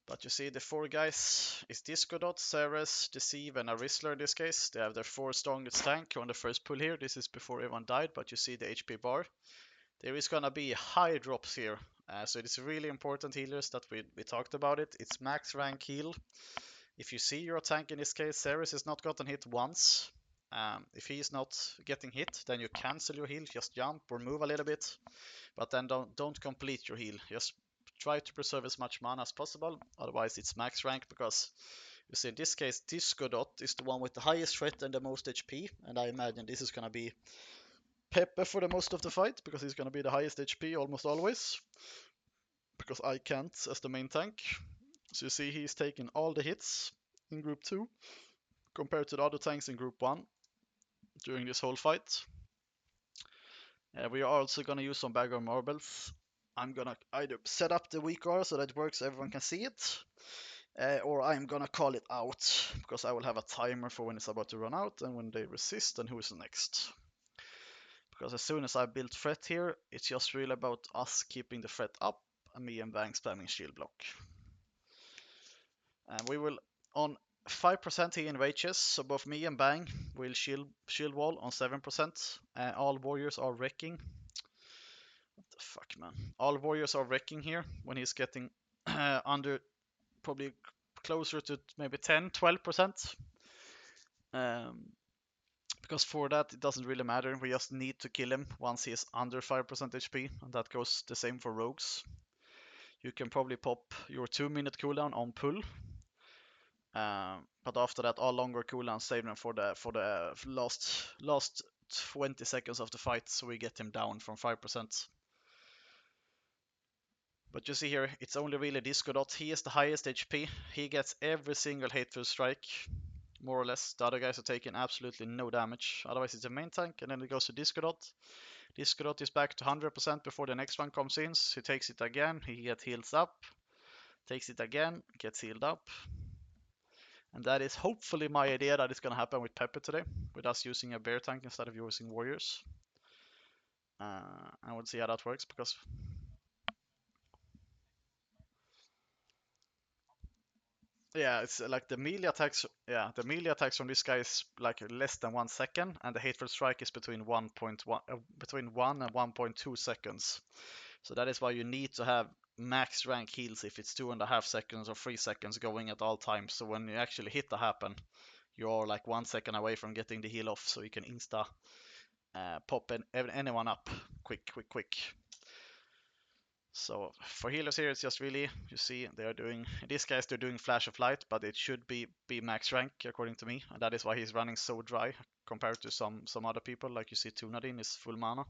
But you see the 4 guys is Discodot, Ceres, Deceive, and a Rizzler in this case. They have their 4 strongest tank on the first pull here. This is before everyone died, but you see the HP bar. There is gonna be high drops here. So it's really important healers that we talked about it. It's max rank heal. If you see your tank in this case, Ceres is not gotten hit once. If he is not getting hit, then you cancel your heal, just jump or move a little bit. But then don't complete your heal. Just try to preserve as much mana as possible. Otherwise, it's max rank because you see in this case, Discodot is the one with the highest threat and the most HP. And I imagine this is gonna be Pepe for the most of the fight because he's gonna be the highest HP almost always. Because I can't as the main tank. So you see he's taking all the hits in group 2 compared to the other tanks in group 1 during this whole fight. We are also gonna use some background marbles. I'm gonna either set up the weak R so that it works so everyone can see it, or I'm gonna call it out because I will have a timer for when it's about to run out and when they resist and who is next. Because as soon as I build threat here, it's just really about us keeping the threat up and me and Bang spamming shield block. And we will on 5% here in rages, so both me and Bang will shield wall on 7%. All warriors are wrecking. What the fuck, man? All warriors are wrecking here when he's getting under probably closer to maybe 10-12%. Because for that it doesn't really matter. We just need to kill him once he is under 5% HP, and that goes the same for rogues. You can probably pop your 2-minute cooldown on pull. But after that, all longer cooldowns save them for the last 20 seconds of the fight, so we get him down from 5%. But you see here, it's only really Discodot. He is the highest HP. He gets every single hateful strike, more or less. The other guys are taking absolutely no damage. Otherwise, it's a main tank, and then it goes to Discodot. Discodot is back to 100% before the next one comes in. So he takes it again. He gets healed up. Takes it again. Gets healed up. And that is hopefully my idea that is going to happen with Pepe today, with us using a bear tank instead of using warriors. I would see how that works because yeah, it's like the melee attacks. Yeah, the melee attacks from this guy is like less than 1 second, and the hateful strike is between 1.1 between 1 and 1.2 seconds. So that is why you need to have max rank heals if it's 2.5 seconds or 3 seconds going at all times. So when you actually hit the happen, you're like 1 second away from getting the heal off, so you can insta pop anyone up quick. So for healers here, it's just really, you see, they are doing, in this case, they're doing Flash of Light, but it should be max rank, according to me. And that is why he's running so dry compared to some other people. Like you see, Tunadin is full mana,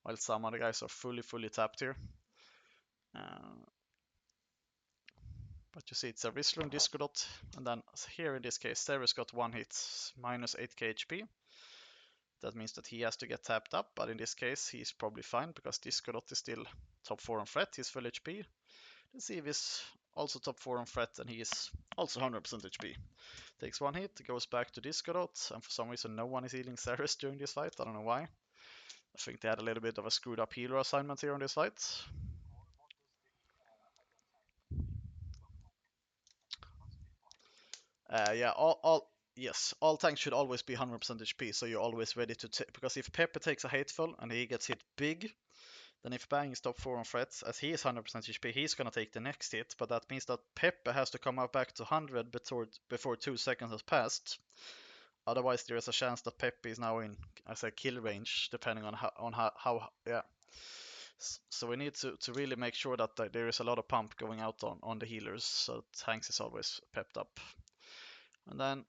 while some other guys are fully tapped here. But you see, it's a Rizzler and Discodot, and then here in this case, Ceres got 1 hit, minus 8k HP. That means that he has to get tapped up, but in this case, he's probably fine because Discodot is still top 4 on threat, he's full HP. Let's see if he's also top 4 on threat, and he is also 100% HP. Takes 1 hit, goes back to Discodot, and for some reason no one is healing Ceres during this fight, I don't know why. I think they had a little bit of a screwed up healer assignment here on this fight. Yeah, yes, all tanks should always be 100% HP, so you're always ready to take. Because if Pepe takes a hateful and he gets hit big, then if Bang is top 4 on threats, as he is 100% HP, he's gonna take the next hit. But that means that Pepe has to come up back to 100 before 2 seconds has passed. Otherwise, there is a chance that Pepe is now in, I say, kill range, depending on how yeah. So we need to really make sure that there is a lot of pump going out on the healers, so tanks is always pepped up. And then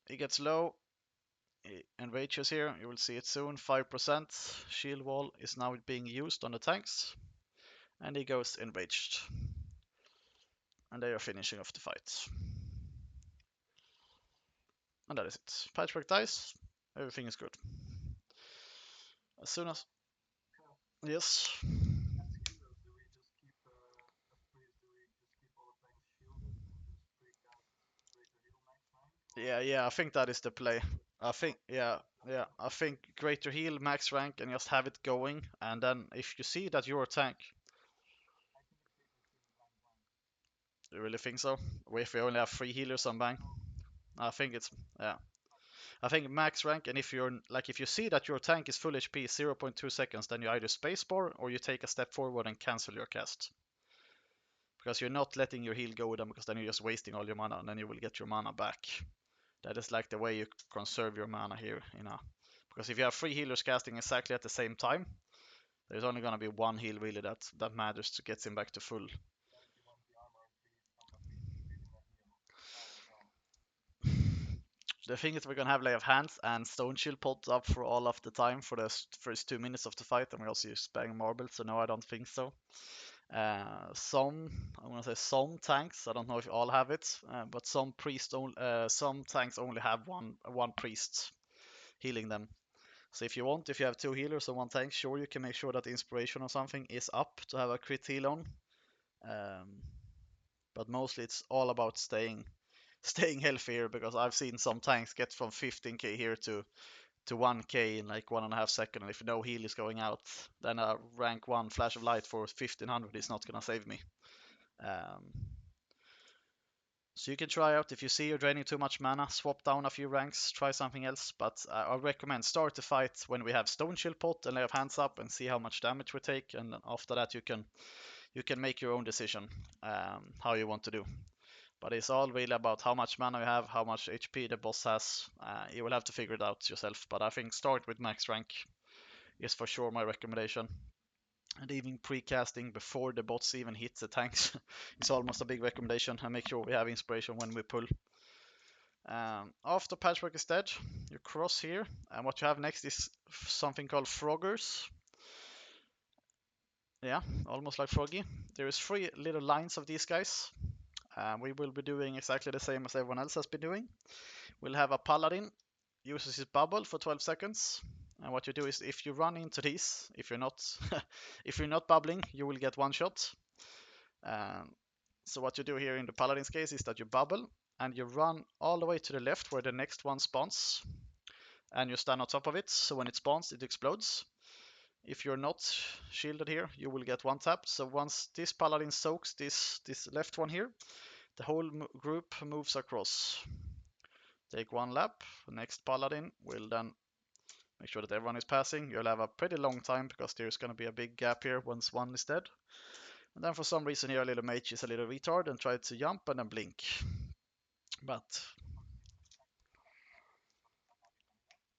he gets low, he enrages here, you will see it soon, 5%. Shield wall is now being used on the tanks, and he goes enraged. And they are finishing off the fight. And that is it. Patchwork dies, everything is good. As soon as... Yes. Yeah, I think that is the play. I think, yeah, I think greater heal, max rank, and just have it going. And then if you see that you're a tank, you really think so? Or if we only have 3 healers on bang, I think it's, yeah. I think max rank, and if you're, like, if you see that your tank is full HP, 0.2 seconds, then you either spacebar or you take a step forward and cancel your cast. Because you're not letting your heal go with them, because then you're just wasting all your mana, and then you will get your mana back. That is like the way you conserve your mana here, you know. Because if you have 3 healers casting exactly at the same time, there's only gonna be one heal really that matters to get him back to full. The thing is we're gonna have Lay of Hands and Stone Shield popped up for all of the time for the first 2 minutes of the fight, and we also use Bang Marble, so no, I don't think so. I'm gonna say some tanks, I don't know if all have it, but some tanks only have one priest healing them. So if you want, if you have 2 healers and 1 tank, sure, you can make sure that the inspiration or something is up to have a crit heal on. Um, but mostly it's all about staying healthy here, because I've seen some tanks get from 15k here to 1k in like 1.5 seconds, and if no heal is going out, then a rank 1 flash of light for 1500 is not gonna save me. Um, so you can try out, if you see you're draining too much mana, swap down a few ranks, try something else, but I recommend start the fight when we have Stone Shield pot and Lay of Hands up and see how much damage we take, and after that you can make your own decision how you want to do. But it's all really about how much mana you have, how much HP the boss has. You will have to figure it out yourself, but I think start with max rank is for sure my recommendation. And even pre-casting before the bots even hit the tanks is almost a big recommendation, and make sure we have inspiration when we pull. After Patchwork is dead, you cross here, and what you have next is something called Froggers. Yeah, almost like Froggy. There is 3 little lines of these guys. We will be doing exactly the same as everyone else has been doing. We'll have a Paladin, uses his bubble for 12 seconds. And what you do is, if you run into these, if you're not if you're not bubbling, you will get 1 shot. So what you do here in the Paladin's case is that you bubble and you run all the way to the left where the next one spawns, and you stand on top of it, so when it spawns it explodes. If you're not shielded here, you will get 1 tap. So once this Paladin soaks this left one here, the whole group moves across. Take 1 lap. Next Paladin will then make sure that everyone is passing. You'll have a pretty long time because there's going to be a big gap here once one is dead. And then for some reason here, a little mage is a little retard and tried to jump and then blink. But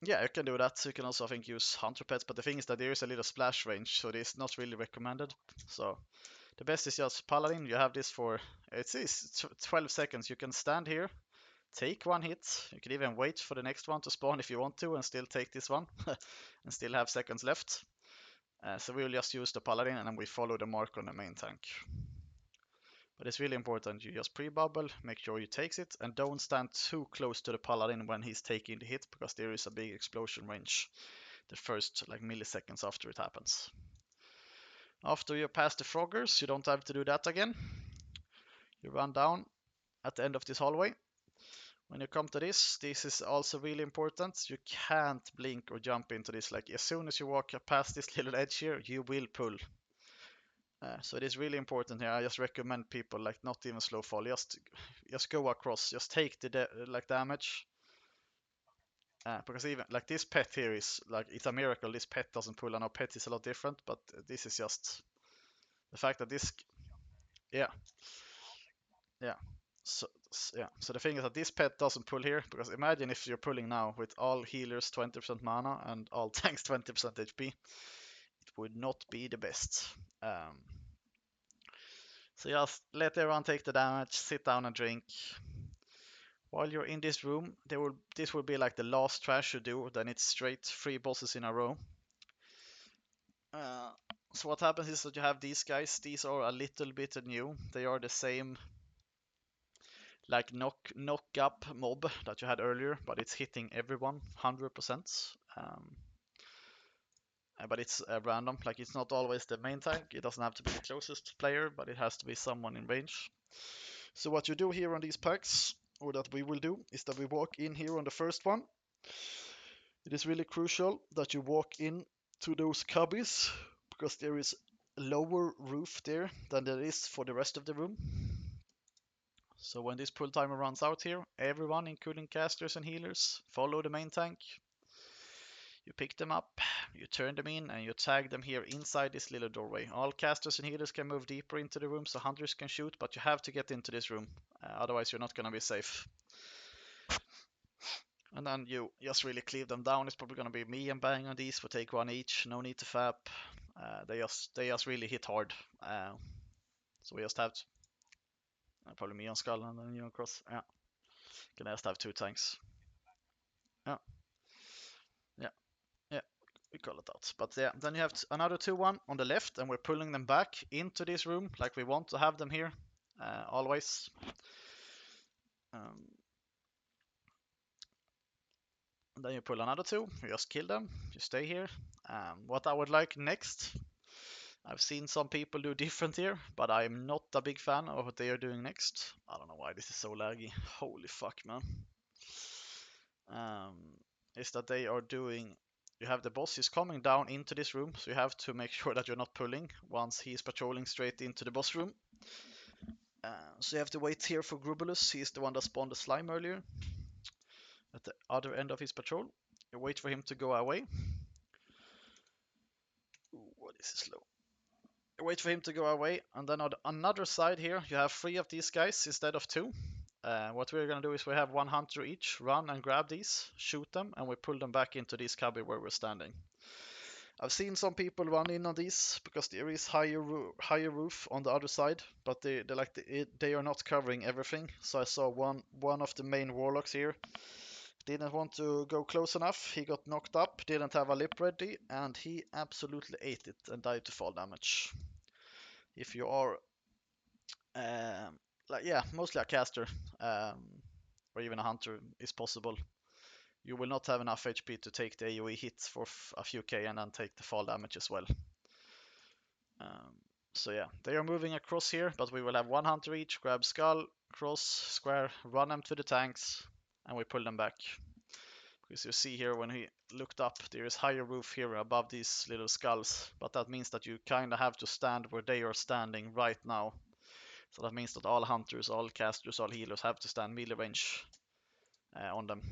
yeah, you can do that. You can also, I think, use Hunter Pets, but the thing is that there is a little splash range, so it is not really recommended. So the best is just Paladin. You have this for, it says 12 seconds. You can stand here, take 1 hit. You can even wait for the next one to spawn if you want to, and still take this one, and still have seconds left. So we will just use the Paladin, and then we follow the mark on the main tank. But it's really important, you just pre-bubble, make sure you takes it, and don't stand too close to the Paladin when he's taking the hit, because there is a big explosion range the first like milliseconds after it happens. After you pass the Froggers, you don't have to do that again. You run down at the end of this hallway. When you come to this is also really important. You can't blink or jump into this. Like, as soon as you walk past this little edge here, you will pull. So it is really important here. I just recommend people like not even slow fall, just go across, just take the like damage. Because even like this pet here is like, it's a miracle this pet doesn't pull. I know pet is a lot different, but this is just the fact that this, yeah, yeah. Yeah, so the thing is that this pet doesn't pull here, because imagine if you're pulling now with all healers 20% mana and all tanks 20% HP, it would not be the best. So just let everyone take the damage, sit down and drink. While you're in this room, this will be like the last trash you do, then it's straight 3 bosses in a row. So what happens is that you have these guys, these are a little bit new, they are the same like knock up mob that you had earlier, but it's hitting everyone 100%. But it's random, like it's not always the main tank, it doesn't have to be the closest player, but it has to be someone in range. So what you do here on these packs, or that we will do, is that we walk in here on the first one. It is really crucial that you walk in to those cubbies, because there is a lower roof there than there is for the rest of the room. So when this pull timer runs out here, everyone, including casters and healers, follow the main tank. You pick them up, you turn them in, and you tag them here inside this little doorway. All casters and healers can move deeper into the room, so hunters can shoot, but you have to get into this room. Otherwise you're not going to be safe. And then you just really cleave them down. It's probably going to be me and bang on these. We'll take one each, no need to fap. They just really hit hard. So we just have to, probably me on Skull and then you on Cross. Yeah, can just have 2 tanks. Yeah, yeah, yeah, we call it out. But yeah, then you have another 2-1 on the left, and we're pulling them back into this room like we want to have them here, always. Then you pull another 2, you just kill them, you stay here. What I would like next, I've seen some people do different here, but I'm not a big fan of what they are doing next. I don't know why this is so laggy. Holy fuck, man. Is that they are doing, you have the boss, he's coming down into this room, so you have to make sure that you're not pulling once he's patrolling straight into the boss room. So you have to wait here for Grubulus, he's the one that spawned the slime earlier, at the other end of his patrol. You wait for him to go away. Ooh, what is slow? You wait for him to go away, and then on another side here, you have 3 of these guys instead of 2. What we're gonna do is we have 1 hunter each, run and grab these, shoot them, and we pull them back into this cubby where we're standing. I've seen some people run in on these because there is higher roof on the other side, but they are not covering everything. So I saw one of the main warlocks here didn't want to go close enough. He got knocked up, didn't have a lip ready, and he absolutely ate it and died to fall damage. If you are mostly a caster, or even a hunter is possible. You will not have enough HP to take the AoE hits for a few K and then take the fall damage as well. So yeah, they are moving across here, but we will have 1 hunter each, grab skull, cross, square, run them to the tanks, and we pull them back. Because you see here when he looked up, there is higher roof here above these little skulls, but that means that you kind of have to stand where they are standing right now. So that means that all hunters, all casters, all healers have to stand melee range on them.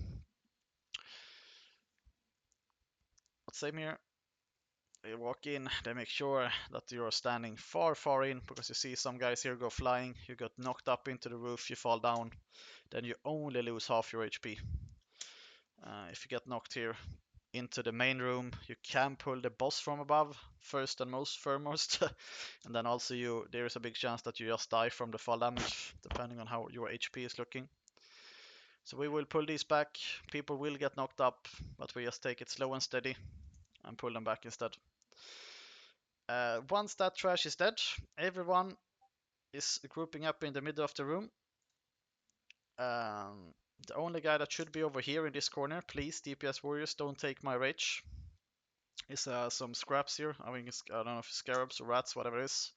But same here. They walk in, they make sure that you're standing far in, because you see some guys here go flying, you got knocked up into the roof, you fall down, then you only lose half your HP. If you get knocked here into the main room, you can pull the boss from above, first and foremost, and then also there is a big chance that you just die from the fall damage, depending on how your HP is looking. So we will pull these back, people will get knocked up, but we just take it slow and steady and pull them back instead. Once that trash is dead, everyone is grouping up in the middle of the room. The only guy that should be over here in this corner, please DPS warriors, don't take my rage, is some scraps here. I mean, I don't know if it's scarabs or rats, whatever it is.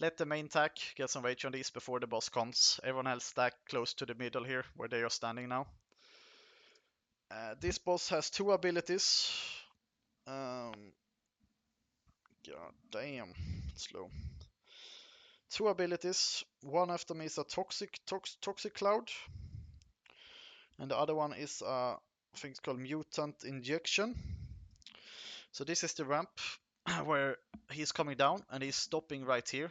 Let the main tack get some rage on these before the boss comes. Everyone else stack close to the middle here, where they are standing now. This boss has 2 abilities. God damn, slow. 2 abilities. One of them is a toxic cloud, and the other one is I think it's called mutant injection. So this is the ramp where he's coming down and he's stopping right here,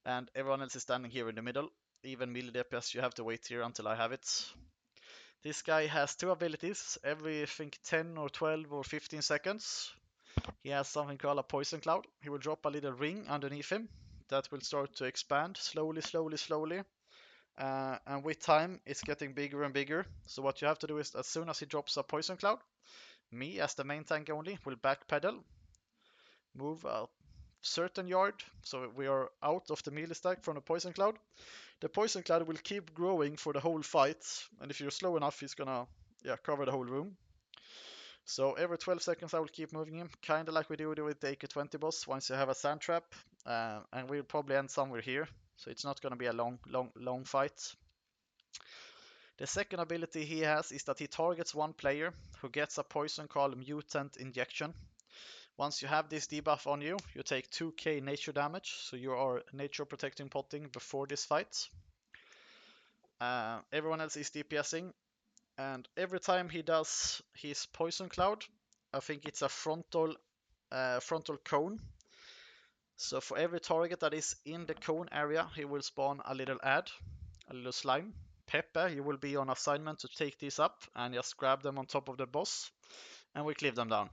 and everyone else is standing here in the middle. even melee DPS, you have to wait here until I have it. This guy has 2 abilities every, I think, 10 or 12 or 15 seconds. He has something called a poison cloud. He will drop a little ring underneath him that will start to expand slowly, slowly, slowly. And with time, it's getting bigger and bigger. So what you have to do is, as soon as he drops a poison cloud, me as the main tank only will backpedal, move a certain yard, so we are out of the melee stack from the poison cloud. The poison cloud will keep growing for the whole fight, and if you're slow enough, he's gonna cover the whole room. So every 12 seconds I will keep moving him, kind of like we do with the AK-20 boss once you have a sand trap, and we'll probably end somewhere here, so it's not gonna be a long fight. The second ability he has is that he targets one player who gets a poison called Mutant Injection. Once you have this debuff on you, you take 2k nature damage, so you are nature protecting potting before this fight. Everyone else is DPSing, and every time he does his poison cloud, I think it's a frontal cone. So for every target that is in the cone area, he will spawn a little ad, a little slime. Pepe, you will be on assignment to take these up and just grab them on top of the boss, and we cleave them down.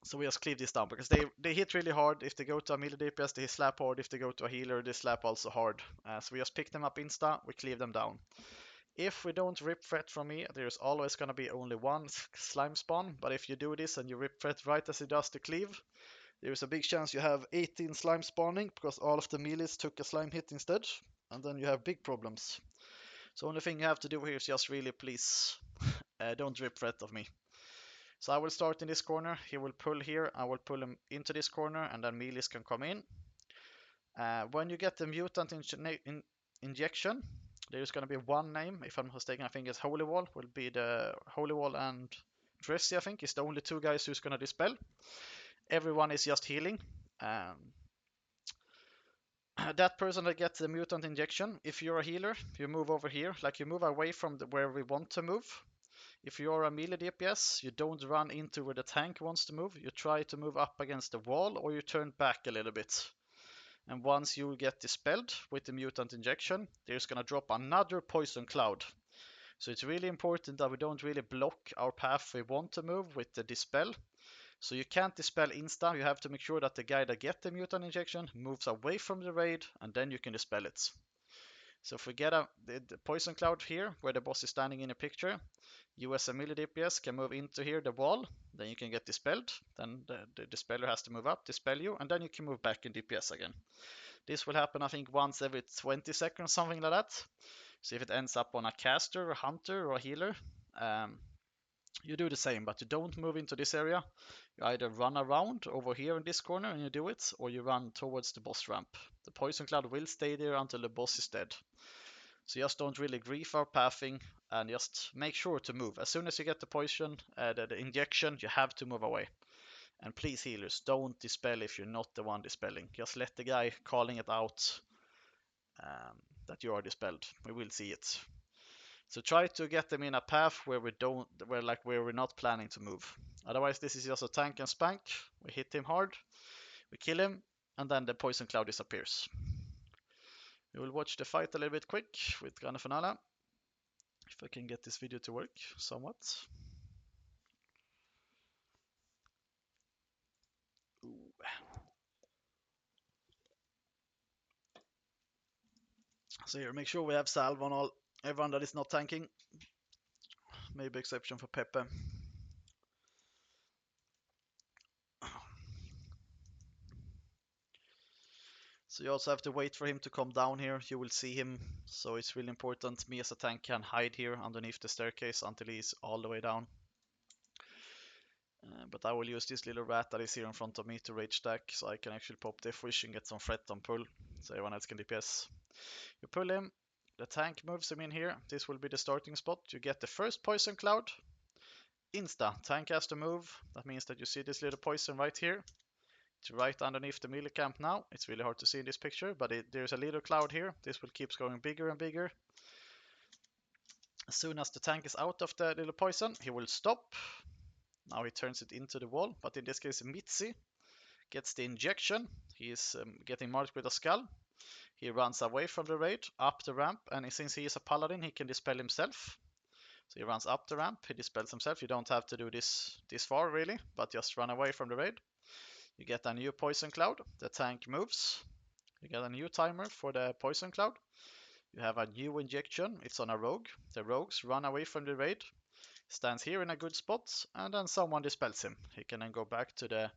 So we just cleave this down because they hit really hard. If they go to a melee DPS, they slap hard. If they go to a healer, they slap also hard. So we just pick them up insta, we cleave them down. If we don't rip threat from me, there's always going to be only one slime spawn. But if you do this and you rip threat right as it does the cleave, there's a big chance you have 18 slime spawning because all of the melees took a slime hit instead. And then you have big problems. So only thing you have to do here is just really please don't rip threat of me. So I will start in this corner, he will pull here, I will pull him into this corner, and then melees can come in. When you get the mutant injection, there's going to be one name, if I'm not mistaken, I think it's Holy Wall, will be the Holy Wall and Dressy, I think, is the only 2 guys who's going to dispel. Everyone is just healing. That person that gets the mutant injection, if you're a healer, you move over here, like you move away from where we want to move. If you're a melee DPS, you don't run into where the tank wants to move. You try to move up against the wall or you turn back a little bit. And once you get dispelled with the mutant injection, there's gonna drop another poison cloud. So it's really important that we don't really block our path we want to move with the dispel. So you can't dispel insta, you have to make sure that the guy that gets the mutant injection moves away from the raid and then you can dispel it. So if we get the poison cloud here, where the boss is standing in a picture, you as a melee DPS can move into here, the wall, then you can get dispelled, then the dispeller has to move up, dispel you, and then you can move back in DPS again. This will happen, I think, once every 20 seconds, something like that. So if it ends up on a caster, a hunter, or a healer, you do the same, but you don't move into this area. You either run around over here in this corner and you do it, or you run towards the boss ramp. The poison cloud will stay there until the boss is dead. So just don't really grief our pathing and just make sure to move. As soon as you get the poison, the injection, you have to move away. And please, healers, don't dispel if you're not the one dispelling. Just let the guy calling it out that you are dispelled. We will see it. So try to get them in a path where we're not planning to move. Otherwise, this is just a tank and spank. We hit him hard, we kill him, and then the poison cloud disappears. We will watch the fight a little bit quick with Grande Finale. If I can get this video to work somewhat. Ooh. So here, make sure we have salve on everyone that is not tanking. Maybe exception for Pepe. So you also have to wait for him to come down here. You will see him, so it's really important. Me as a tank can hide here underneath the staircase until he's all the way down. But I will use this little rat that is here in front of me to rage stack, so I can actually pop Death Wish and get some threat on pull, so everyone else can DPS. You pull him, the tank moves him in here. This will be the starting spot. You get the first poison cloud. Insta, tank has to move. That means that you see this little poison right here. It's right underneath the melee camp now. It's really hard to see in this picture, but there's a little cloud here. This will keep going bigger and bigger. As soon as the tank is out of the little poison, he will stop. Now he turns it into the wall, but in this case Mitzi gets the injection. He is getting marked with a skull. He runs away from the raid, up the ramp, and since he is a paladin, he can dispel himself. So he runs up the ramp, he dispels himself. You don't have to do this far really, but just run away from the raid. You get a new poison cloud, the tank moves. You get a new timer for the poison cloud. You have a new injection, it's on a rogue. The rogues run away from the raid, stands here in a good spot, and then someone dispels him. He can then go back to the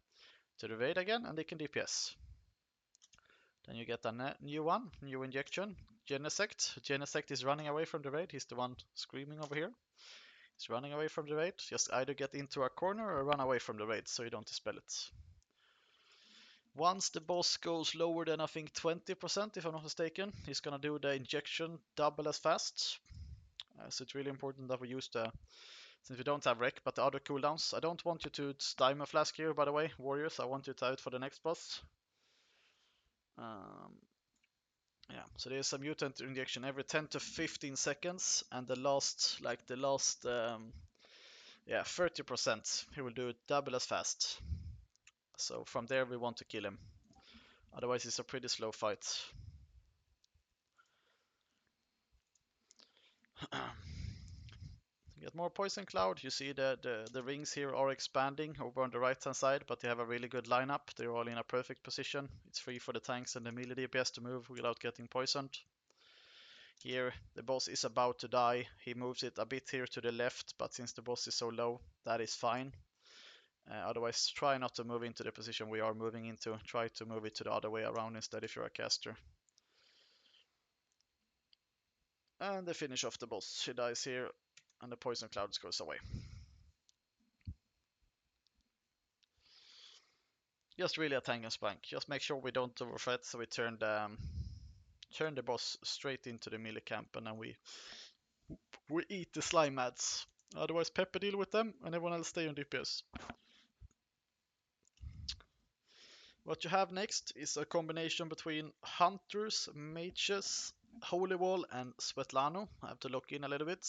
raid again, and they can DPS. Then you get a new one, new injection, Genesect. Genesect is running away from the raid, he's the one screaming over here. He's running away from the raid, just either get into a corner or run away from the raid so you don't dispel it. Once the boss goes lower than I think 20%, if I'm not mistaken, he's gonna do the injection double as fast. So it's really important that we use the, since we don't have wreck, but the other cooldowns. I don't want you to Diamond Flask here, by the way, warriors. I want you to have it for the next boss. Yeah, so there's a mutant injection every 10 to 15 seconds, and the last 30%, he will do it double as fast. So from there we want to kill him. Otherwise it's a pretty slow fight. Get more poison cloud. You see the rings here are expanding over on the right hand side, but they have a really good lineup. They're all in a perfect position. It's free for the tanks and the melee DPS to move without getting poisoned. Here the boss is about to die. He moves it a bit here to the left, but since the boss is so low, that is fine. Otherwise try not to move into the position we are moving into. Try to move it to the other way around instead if you're a caster. And they finish off the boss. She dies here and the poison clouds goes away. Just really a tank and spank. Just make sure we don't overthreat, so we turn the boss straight into the melee camp, and then we eat the slime ads. Otherwise, Pepper deal with them, and everyone else stay on DPS. What you have next is a combination between Hunters, Mages, Holy Wall, and Svetlano. I have to look in a little bit.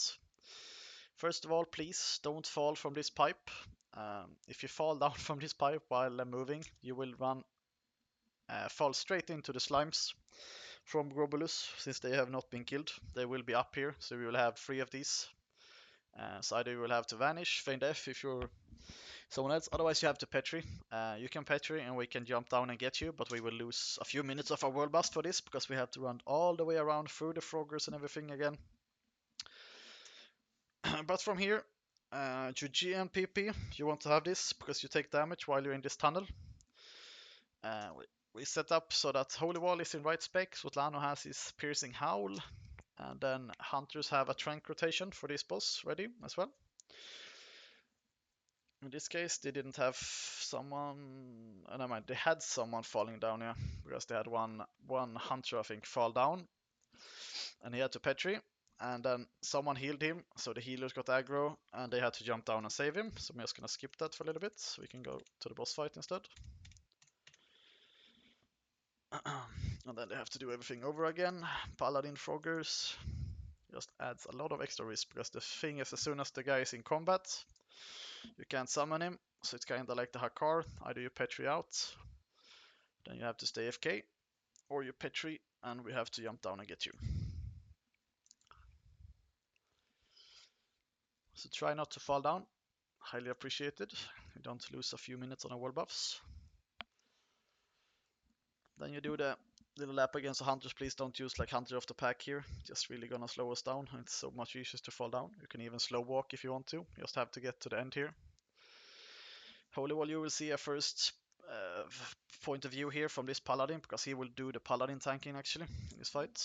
First of all, please don't fall from this pipe. If you fall down from this pipe while moving, you will fall straight into the slimes from Grobulus, since they have not been killed. They will be up here, so we will have 3 of these. So either you will have to vanish, feign death if you're someone else, otherwise you have to Petri. You can Petri and we can jump down and get you, but we will lose a few minutes of our world bust for this, because we have to run all the way around through the froggers and everything again. But from here, to GMPP, you want to have this, because you take damage while you're in this tunnel. We set up so that Holy Wall is in right spec, Svetlano has his Piercing Howl, and then Hunters have a Trank rotation for this boss ready as well. In this case, they didn't have someone, never mind, they had someone falling down here, because they had one Hunter, I think, fall down, and he had to Petri, and then someone healed him, so the healers got aggro, and they had to jump down and save him, so I'm just gonna skip that for a little bit, so we can go to the boss fight instead. And then they have to do everything over again. Paladin Froggers just adds a lot of extra risk, because the thing is, as soon as the guy is in combat, you can't summon him, so it's kinda like the Hakar. Either you Petri out, then you have to stay AFK, or you Petri, and we have to jump down and get you. So try not to fall down, highly appreciated. You don't lose a few minutes on our world buffs. Then you do the little lap against the Hunters. Please don't use like Hunter off the pack here, just really gonna slow us down. It's so much easier to fall down. You can even slow walk if you want to, you just have to get to the end here. Holy Wall, you will see a first point of view here from this Paladin, because he will do the Paladin tanking actually in this fight.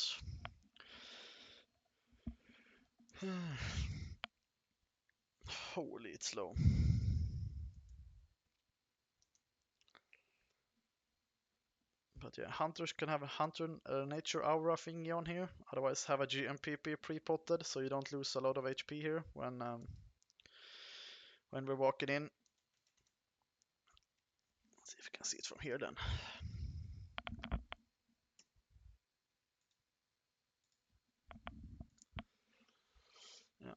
Holy, it's slow. But yeah, Hunters can have a Hunter Nature Aura thingy on here, otherwise have a GMPP pre-potted, so you don't lose a lot of HP here when we're walking in. Let's see if you can see it from here then. Yeah,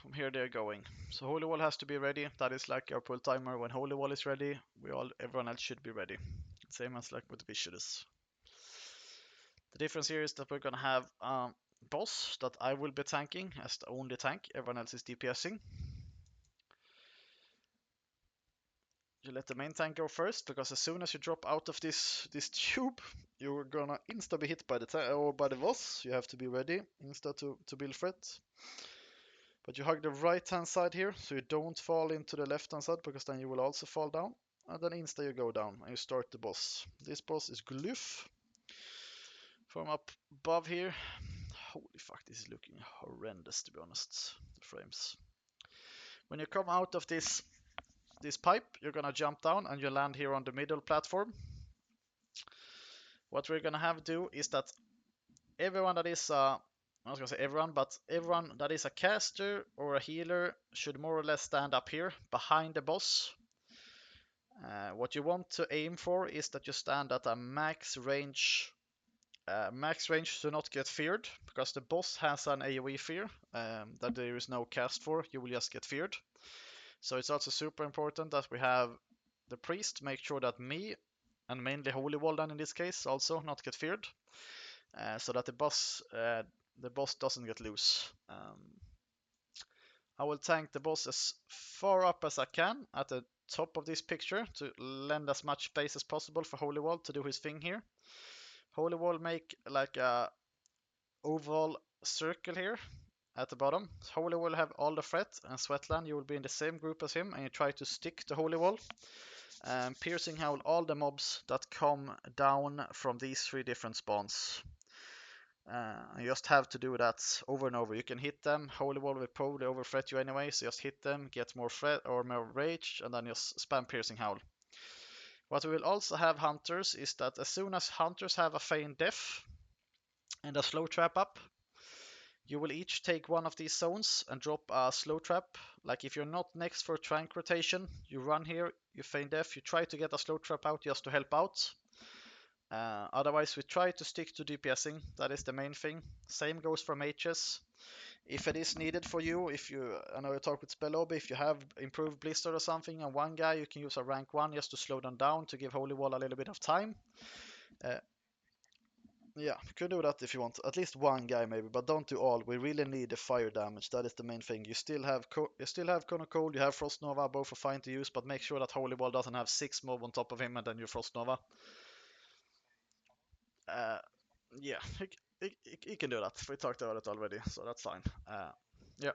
from here they're going. So Holy Wall has to be ready. That is like our pull timer. When Holy Wall is ready, everyone else should be ready. Same as like with Vicious. The difference here is that we're gonna have boss that I will be tanking as the only tank. Everyone else is DPSing. You let the main tank go first, because as soon as you drop out of this tube, you're gonna insta be hit by the or by the boss. You have to be ready insta to build threat. But you hug the right hand side here, so you don't fall into the left hand side, because then you will also fall down. And then insta you go down and you start the boss. This boss is Glyph. From up above here. Holy fuck, this is looking horrendous, to be honest. The frames. When you come out of this pipe, you're gonna jump down and you land here on the middle platform. What we're gonna have to do is that everyone that is I was gonna say everyone, but everyone that is a caster or a healer should more or less stand up here behind the boss. What you want to aim for is that you stand at a max range to not get feared, because the boss has an AoE fear that there is no cast for. You will just get feared. So it's also super important that we have the priest make sure that me, and mainly Holy Wall then in this case, also not get feared, so that the boss doesn't get loose. I will tank the boss as far up as I can at the top of this picture to lend as much space as possible for Holy Wall to do his thing here. Holy Wall make like a oval circle here at the bottom. Holy Wall have all the threat, and Sweatland, you will be in the same group as him, and you try to stick to Holy Wall. Piercing howl all the mobs that come down from these 3 different spawns. You just have to do that over and over. You can hit them. Holy Wall will probably overthreat you anyway, so just hit them, get more threat or more rage, and then just spam Piercing Howl. What we will also have hunters is that as soon as hunters have a feign death and a slow trap up, you will each take one of these zones and drop a slow trap. Like if you're not next for trank rotation, you run here, you feign death, you try to get a slow trap out just to help out. Otherwise, we try to stick to DPSing. That is the main thing. Same goes for mages. If it is needed for you, I know you talk with Spell Lobby, if you have improved Blister or something, and one guy, you can use a rank 1 just to slow them down to give Holy Wall a little bit of time. Yeah, you could do that if you want. At least one guy maybe, but don't do all. We really need the fire damage. That is the main thing. You still have Cone of Cold, you have Frost Nova, both are fine to use, but make sure that Holy Wall doesn't have 6 mob on top of him and then you Frost Nova. Uh, yeah, he can do that. We talked about it already, so that's fine. Yeah.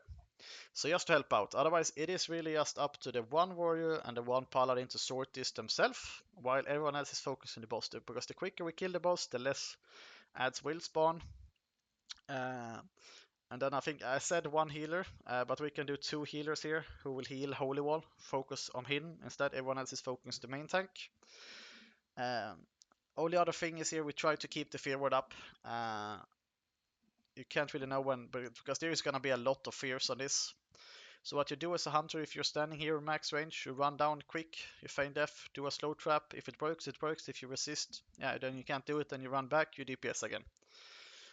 So just to help out. Otherwise, it is really just up to the one warrior and the one paladin to sort this themselves, while everyone else is focused on the boss. Because the quicker we kill the boss, the less ads will spawn. And then I think I said one healer, but we can do 2 healers here who will heal Holy Wall. Focus on him instead. Everyone else is focused on the main tank. Only other thing is here we try to keep the fear ward up. You can't really know when, but because there is gonna be a lot of fears on this. So what you do as a hunter, if you're standing here in max range, you run down quick, you feign death, do a slow trap. If it works, it works. If you resist, yeah, then you can't do it, then you run back, you DPS again.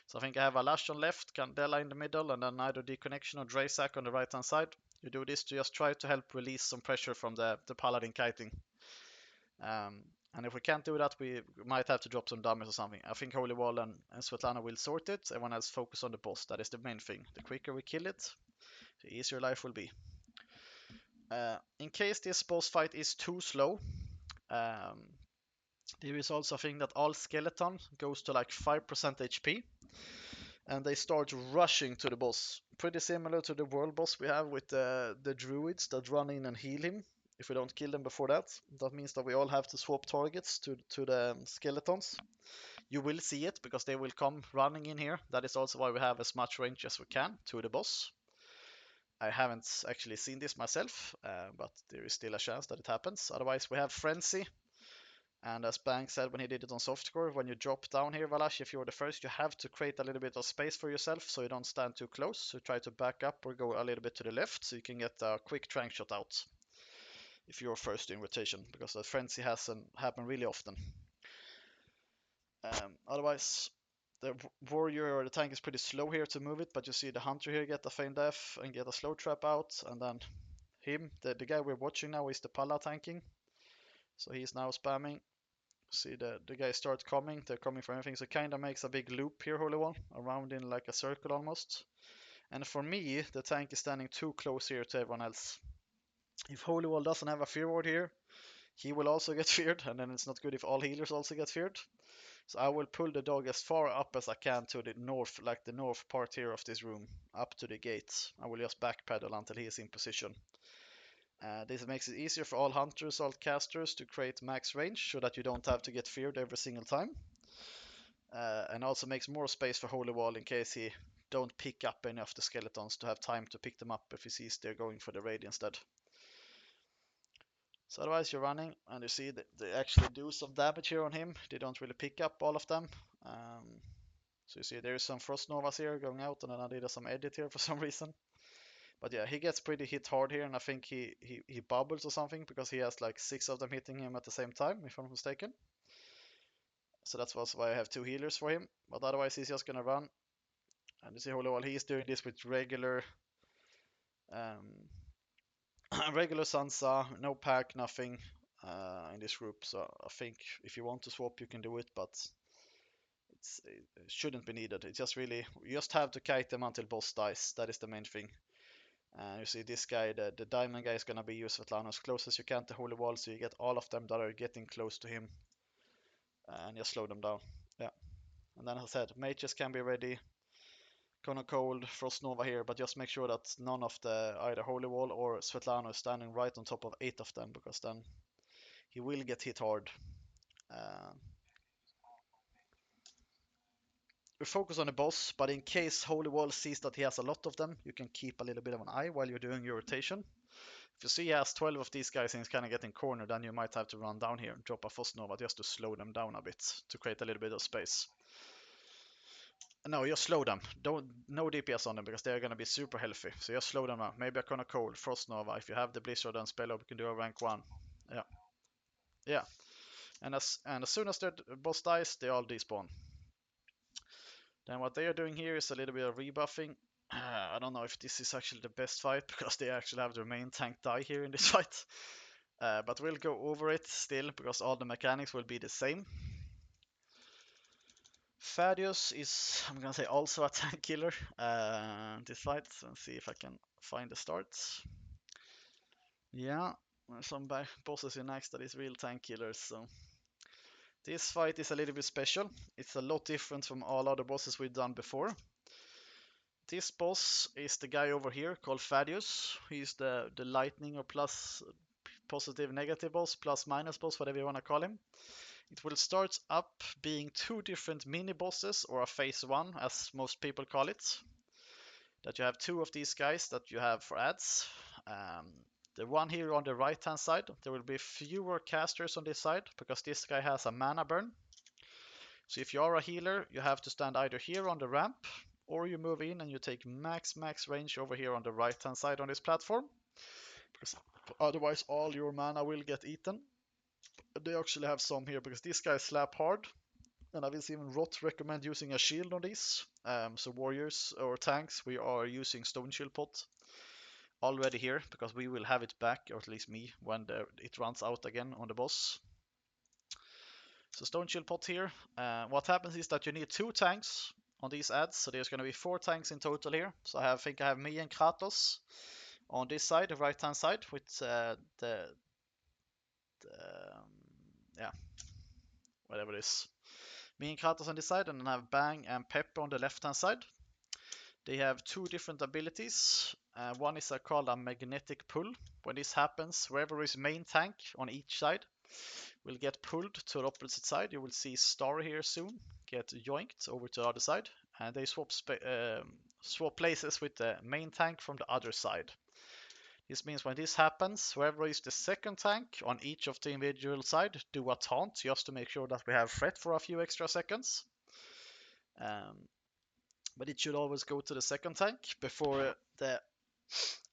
So I think I have a Lash on left, Candela in the middle, and then either Deconnection or Draysack on the right hand side. You do this to just try to help release some pressure from the Paladin kiting. And if we can't do that, we might have to drop some damage or something. I think Holy Wall and Svetlana will sort it. Everyone else focus on the boss. That is the main thing. The quicker we kill it, the easier life will be. In case this boss fight is too slow, there is also a thing that all skeleton goes to like 5% HP. And they start rushing to the boss. Pretty similar to the world boss we have with the druids that run in and heal him. If we don't kill them before that, that means that we all have to swap targets to the skeletons. You will see it because they will come running in here. That is also why we have as much range as we can to the boss. I haven't actually seen this myself, but there is still a chance that it happens. Otherwise, we have Frenzy. And as Bang said when he did it on softcore, when you drop down here, Valash, if you're the first, you have to create a little bit of space for yourself so you don't stand too close. So try to back up or go a little bit to the left so you can get a quick trank shot out if you're first in rotation, because that frenzy hasn't happened really often. Otherwise, the warrior or the tank is pretty slow here to move it, but you see the hunter here get a feign death and get a slow trap out, and then him, the guy we're watching now, is the Pala tanking. So he's now spamming See the guys start coming, they're coming from everything, so it kind of makes a big loop here, Holy Wall, around in like a circle almost. And for me, the tank is standing too close here to everyone else. If Holy Wall doesn't have a fear ward here, he will also get feared, and then it's not good if all healers also get feared. So I will pull the dog as far up as I can to the north, like the north part here of this room, up to the gate. I will just backpedal until he is in position. This makes it easier for all hunters, all casters to create max range so that you don't have to get feared every single time. And also makes more space for Holy Wall in case he don't pick up any of the skeletons to have time to pick them up if he sees they're going for the raid instead. So otherwise you're running and you see that they actually do some damage here on him. They don't really pick up all of them. So you see there's some Frost Novas here going out, and then I did some edit here for some reason. But yeah, he gets pretty hit hard here, and I think he bubbles or something because he has like 6 of them hitting him at the same time, if I'm not mistaken. So that's why I have 2 healers for him. But otherwise he's just gonna run. And you see Holy Wall, he's doing this with regular regular Sansa, no pack, nothing in this group. So I think if you want to swap, you can do it, but it shouldn't be needed. It's just really, you just have to kite them until boss dies. That is the main thing. You see this guy, the diamond guy, is gonna be used Svetlana as close as you can to Holy Wall, so you get all of them that are getting close to him, and just slow them down. Yeah, and then as I said, mages can be ready. Gonna cold Frost Nova here, but just make sure that none of the either Holy Wall or Svetlana is standing right on top of 8 of them, because then he will get hit hard. Uh, we focus on the boss, but in case Holy Wall sees that he has a lot of them, you can keep a little bit of an eye while you're doing your rotation. If you see he has 12 of these guys and he's kind of getting cornered, then you might have to run down here and drop a Frost Nova just to slow them down a bit, to create a little bit of space. No, just slow them. No DPS on them because they're gonna be super healthy. So just slow them down. Maybe a Cone of Cold, Frost Nova. If you have the Blizzard and Spell Up, you can do a rank 1. Yeah. Yeah. And as soon as the boss dies, they all despawn. Then what they are doing here is a little bit of rebuffing. I don't know if this is actually the best fight because they actually have their main tank die here in this fight. But we'll go over it still because all the mechanics will be the same. Thaddeus is, I'm gonna say, also a tank killer this fight, and see if I can find the starts. Yeah, there's some bosses in Naxx that is real tank killers, so this fight is a little bit special. It's a lot different from all other bosses we've done before. This boss is the guy over here called Thaddeus. He's the lightning or plus positive negative boss, plus minus boss, whatever you want to call him. It will start up being 2 different mini bosses, or a phase 1 as most people call it. That you have 2 of these guys that you have for ads. The one here on the right hand side, there will be fewer casters on this side because this guy has a mana burn. So if you are a healer, you have to stand either here on the ramp, or you move in and you take max range over here on the right hand side on this platform, because otherwise all your mana will get eaten. They actually have some here because these guys slap hard, and I will even Rot recommend using a shield on these. So warriors or tanks, we are using Stone Shield Pot already here because we will have it back, or at least me, when it runs out again on the boss. So Stone Shield Pot here. What happens is that you need 2 tanks on these ads, so there's going to be 4 tanks in total here. So I think I have me and Kratos on this side, the right hand side, with yeah, whatever it is. Me and Kratos on this side, and then I have Bang and Pepper on the left hand side. They have 2 different abilities. One is called a magnetic pull. When this happens, wherever is main tank on each side will get pulled to the opposite side. You will see Star here soon get yoinked over to the other side, and they swap places with the main tank from the other side. This means when this happens, whoever is the second tank on each of the individual side do a taunt just to make sure that we have threat for a few extra seconds. But it should always go to the second tank before the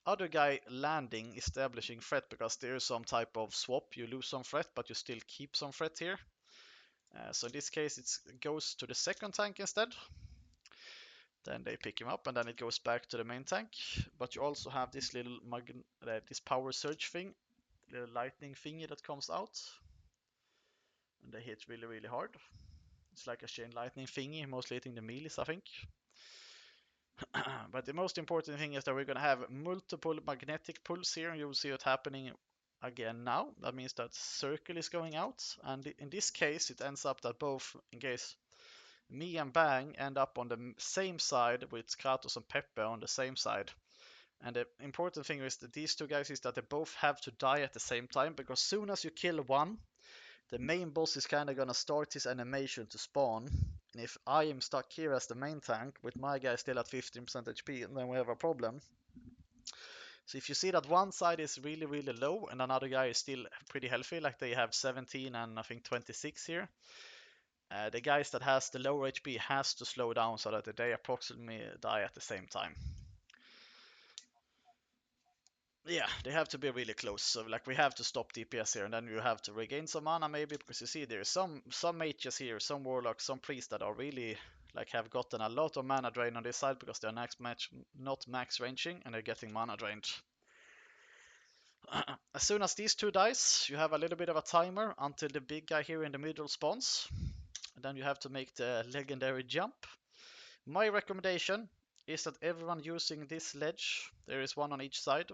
other guy landing, establishing threat, because there is some type of swap. You lose some threat, but you still keep some threat here. So in this case, it goes to the second tank instead. Then they pick him up, and then it goes back to the main tank. But you also have this little this power surge thing, little lightning thingy that comes out. And they hit really, really hard. It's like a chain lightning thingy, mostly hitting the meles, I think. But the most important thing is that we're going to have multiple magnetic pulls here, and you'll see it happening again now. That means that circle is going out, and in this case it ends up that both, in case me and Bang end up on the same side with Kratos and Pepe on the same side. And the important thing is that these two guys is that they both have to die at the same time, because soon as you kill one, the main boss is kind of gonna start his animation to spawn. And if I am stuck here as the main tank with my guy still at 15% HP, then we have a problem. So if you see that one side is really, really low and another guy is still pretty healthy, like they have 17 and I think 26 here, the guys that has the lower HP has to slow down so that they approximately die at the same time. Yeah, they have to be really close. So like we have to stop DPS here, and then you have to regain some mana maybe, because you see there's some mages here, some warlocks, some priests that are really like have gotten a lot of mana drain on this side because they're not max ranging and they're getting mana drained. As soon as these two dies, you have a little bit of a timer until the big guy here in the middle spawns. And then you have to make the legendary jump. My recommendation is that everyone using this ledge, there is one on each side.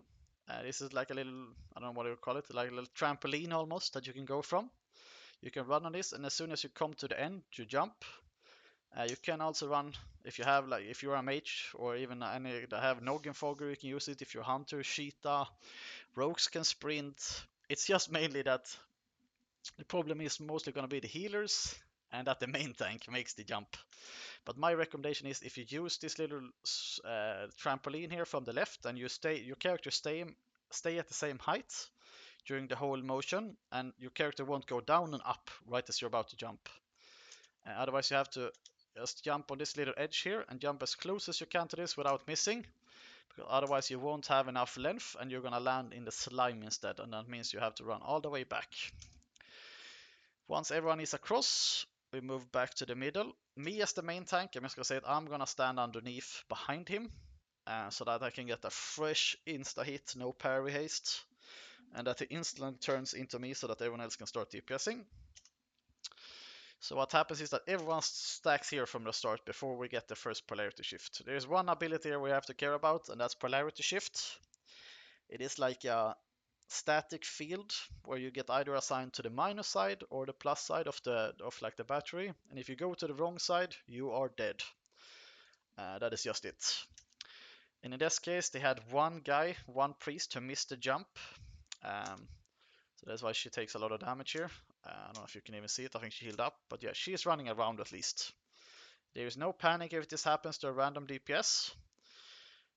This is like a little, I don't know what you call it, like a little trampoline almost that you can go from. You can run on this, and as soon as you come to the end, you jump. You can also run if you have like if you're a mage or even any that have Noggin Fogger, you can use it. If you're hunter, cheetah, rogues can sprint. It's just mainly that the problem is mostly going to be the healers and that the main tank makes the jump. But my recommendation is if you use this little trampoline here from the left and your character stay at the same height during the whole motion, and your character won't go down and up right as you're about to jump. Otherwise you have to just jump on this little edge here and jump as close as you can to this without missing, because otherwise you won't have enough length and you're gonna land in the slime instead, and that means you have to run all the way back. Once everyone is across, we move back to the middle. Me as the main tank, I'm just gonna say it, I'm gonna stand underneath behind him so that I can get a fresh insta hit, no parry haste, and that he instantly turns into me so that everyone else can start DPSing. So what happens is that everyone stacks here from the start before we get the first polarity shift. There's one ability here we have to care about, and that's polarity shift. It is like a static field where you get either assigned to the minus side or the plus side of the battery, and if you go to the wrong side, you are dead. That is just it. And in this case, they had one guy, one priest, who missed the jump. So that's why she takes a lot of damage here. I don't know if you can even see it. I think she healed up, but yeah, she's running around at least. There is no panic if this happens to a random DPS.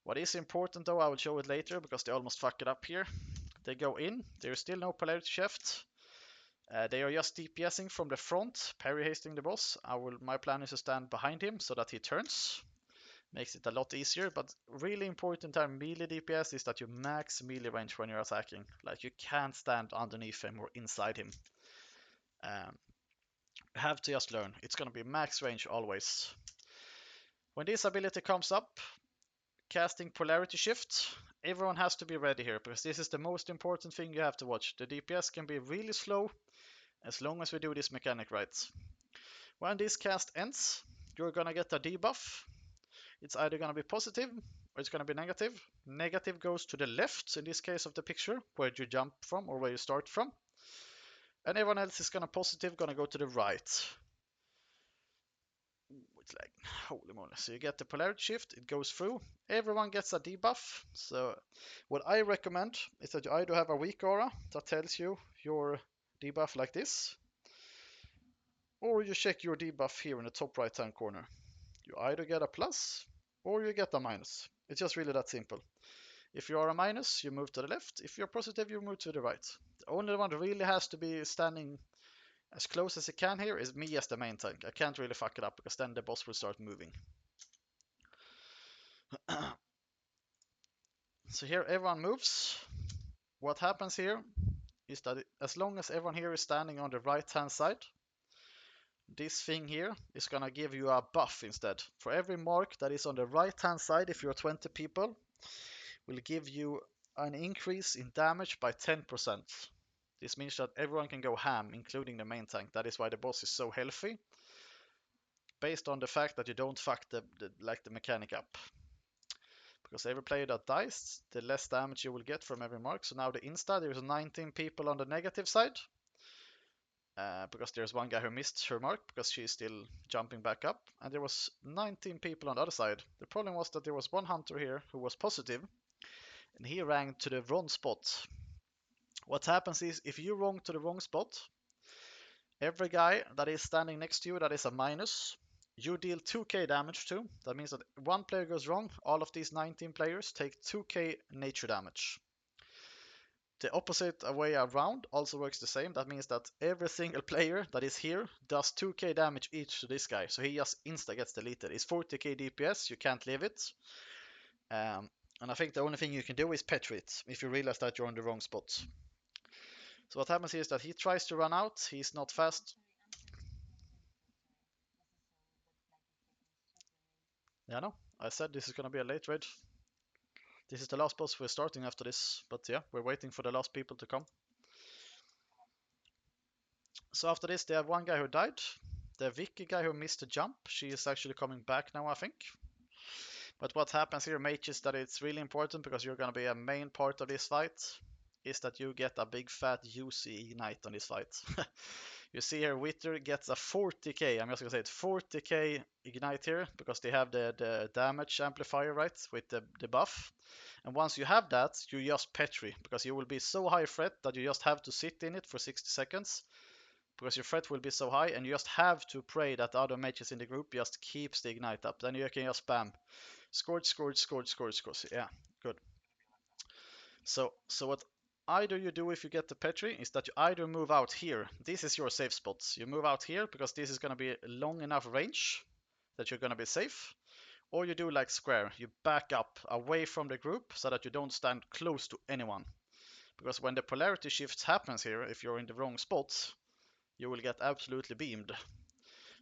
What is important though, I will show it later because they almost fuck it up here. They go in, there is still no polarity shift. They are just DPSing from the front, parry hasting the boss. My plan is to stand behind him so that he turns. Makes it a lot easier, but really important time melee DPS is that you max melee range when you're attacking. Like you can't stand underneath him or inside him. You have to just learn. It's gonna be max range always. When this ability comes up, casting polarity shift, everyone has to be ready here because this is the most important thing you have to watch. The DPS can be really slow as long as we do this mechanic right. When this cast ends, you're gonna get a debuff. It's either gonna be positive or it's gonna be negative. Negative goes to the left, in this case of the picture, where you jump from or where you start from. And everyone else is gonna positive, gonna go to the right. It's like, holy moly. So you get the polarity shift, it goes through. Everyone gets a debuff. So what I recommend is that you either have a weak aura that tells you your debuff like this, or you check your debuff here in the top right hand corner. You either get a plus or you get a minus. It's just really that simple. If you are a minus, you move to the left. If you're positive, you move to the right. The only one that really has to be standing as close as he can here is me as the main tank. I can't really fuck it up because then the boss will start moving. So here everyone moves. What happens here is that as long as everyone here is standing on the right hand side, this thing here is gonna give you a buff instead. For every mark that is on the right hand side, if you're 20 people, will give you an increase in damage by 10%. This means that everyone can go ham, including the main tank. That is why the boss is so healthy, based on the fact that you don't fuck the mechanic up. Because every player that dies, the less damage you will get from every mark. So now the insta, there's 19 people on the negative side. Because there's one guy who missed her mark because she's still jumping back up. And there was 19 people on the other side. The problem was that there was one hunter here who was positive, and he ran to the wrong spot. What happens is, if you run to the wrong spot, every guy that is standing next to you that is a minus, you deal 2k damage to. That means that one player goes wrong, all of these 19 players take 2k nature damage. The opposite way around also works the same. That means that every single player that is here does 2k damage each to this guy. So he just insta gets deleted. It's 40k DPS, you can't leave it. And I think the only thing you can do is petri it if you realize that you're on the wrong spot. So what happens here is that he tries to run out, he's not fast. Yeah, no, I said this is gonna be a late raid. This is the last boss we're starting after this, but yeah, we're waiting for the last people to come. So after this, they have one guy who died. The Vicky guy who missed the jump, she is actually coming back now, I think. But what happens here, mage, is that it's really important because you're gonna be a main part of this fight, is that you get a big fat UC ignite on this fight. You see here, Wither gets a 40k, I'm just gonna say it, 40k ignite here, because they have the damage amplifier, right, with the buff. And once you have that, you just petri, because you will be so high threat that you just have to sit in it for 60 seconds, because your threat will be so high, and you just have to pray that the other mages in the group just keeps the ignite up. Then you can just spam. Scourge, scourge, scourge, scourge, scourge. Yeah, good. So what either you do if you get the Petri is that you either move out here. This is your safe spots. You move out here because this is going to be long enough range that you're going to be safe. Or you do like square. You back up away from the group so that you don't stand close to anyone. Because when the polarity shift happens here, if you're in the wrong spots, you will get absolutely beamed.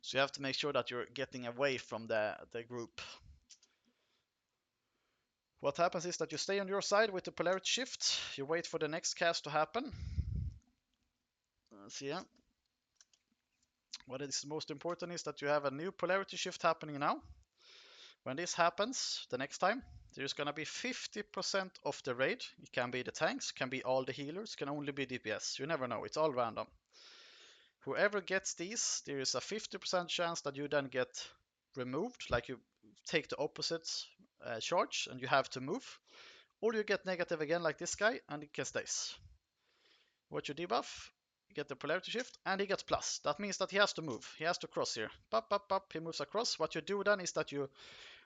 So you have to make sure that you're getting away from the group. What happens is that you stay on your side with the polarity shift. You wait for the next cast to happen. So yeah. What is most important is that you have a new polarity shift happening now. When this happens, the next time, there's gonna be 50% of the raid. It can be the tanks, can be all the healers, can only be DPS. You never know, it's all random. Whoever gets these, there is a 50% chance that you then get removed, like you take the opposite charge and you have to move. Or you get negative again like this guy and it can stays. What you debuff, you get the polarity shift and he gets plus. That means that he has to move. He has to cross here. Pop, pop, pop, he moves across. What you do then is that you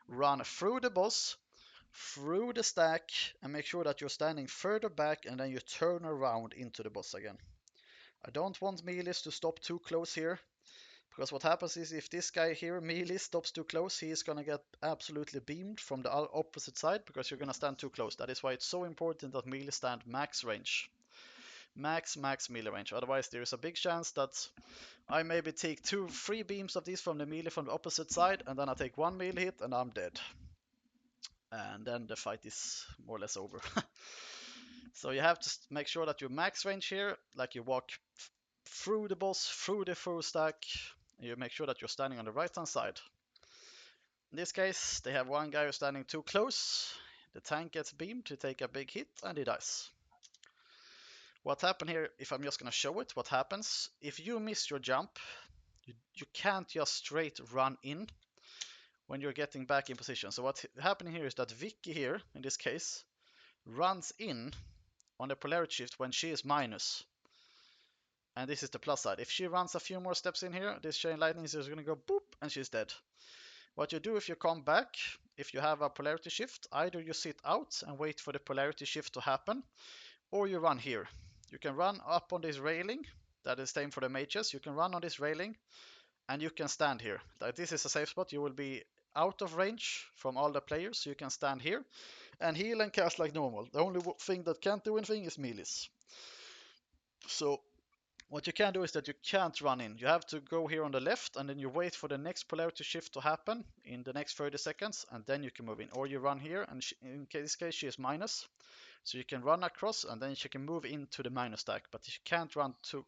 run through the boss, through the stack, and make sure that you're standing further back, and then you turn around into the boss again. I don't want melees to stop too close here, because what happens is if this guy here, melee, stops too close, he is going to get absolutely beamed from the opposite side, because you're going to stand too close. That is why it's so important that melee stand max range. Max melee range. Otherwise, there is a big chance that I maybe take 2-3 beams of these from the melee from the opposite side, and then I take one melee hit and I'm dead. And then the fight is more or less over. So you have to make sure that you max range here, like you walk through the boss, through the full stack, and you make sure that you're standing on the right hand side. In this case, they have one guy who's standing too close. The tank gets beamed to take a big hit and he dies. What happened here, if I'm just going to show it, what happens, if you miss your jump, you can't just straight run in when you're getting back in position. So what's happening here is that Vicky here, in this case, runs in on the polarity shift when she is minus. And this is the plus side. If she runs a few more steps in here, this chain lightning is just going to go boop and she's dead. What you do if you come back, if you have a polarity shift, either you sit out and wait for the polarity shift to happen, or you run here. You can run up on this railing. That is same for the mages. You can run on this railing and you can stand here. Like this is a safe spot. You will be out of range from all the players. So you can stand here and heal and cast like normal. The only thing that can't do anything is melees. So What you can do is that you can't run in. You have to go here on the left, and then you wait for the next polarity shift to happen in the next 30 seconds, and then you can move in. Or you run here, and in this case she is minus, so you can run across, and then she can move into the minus stack, but you can't run too.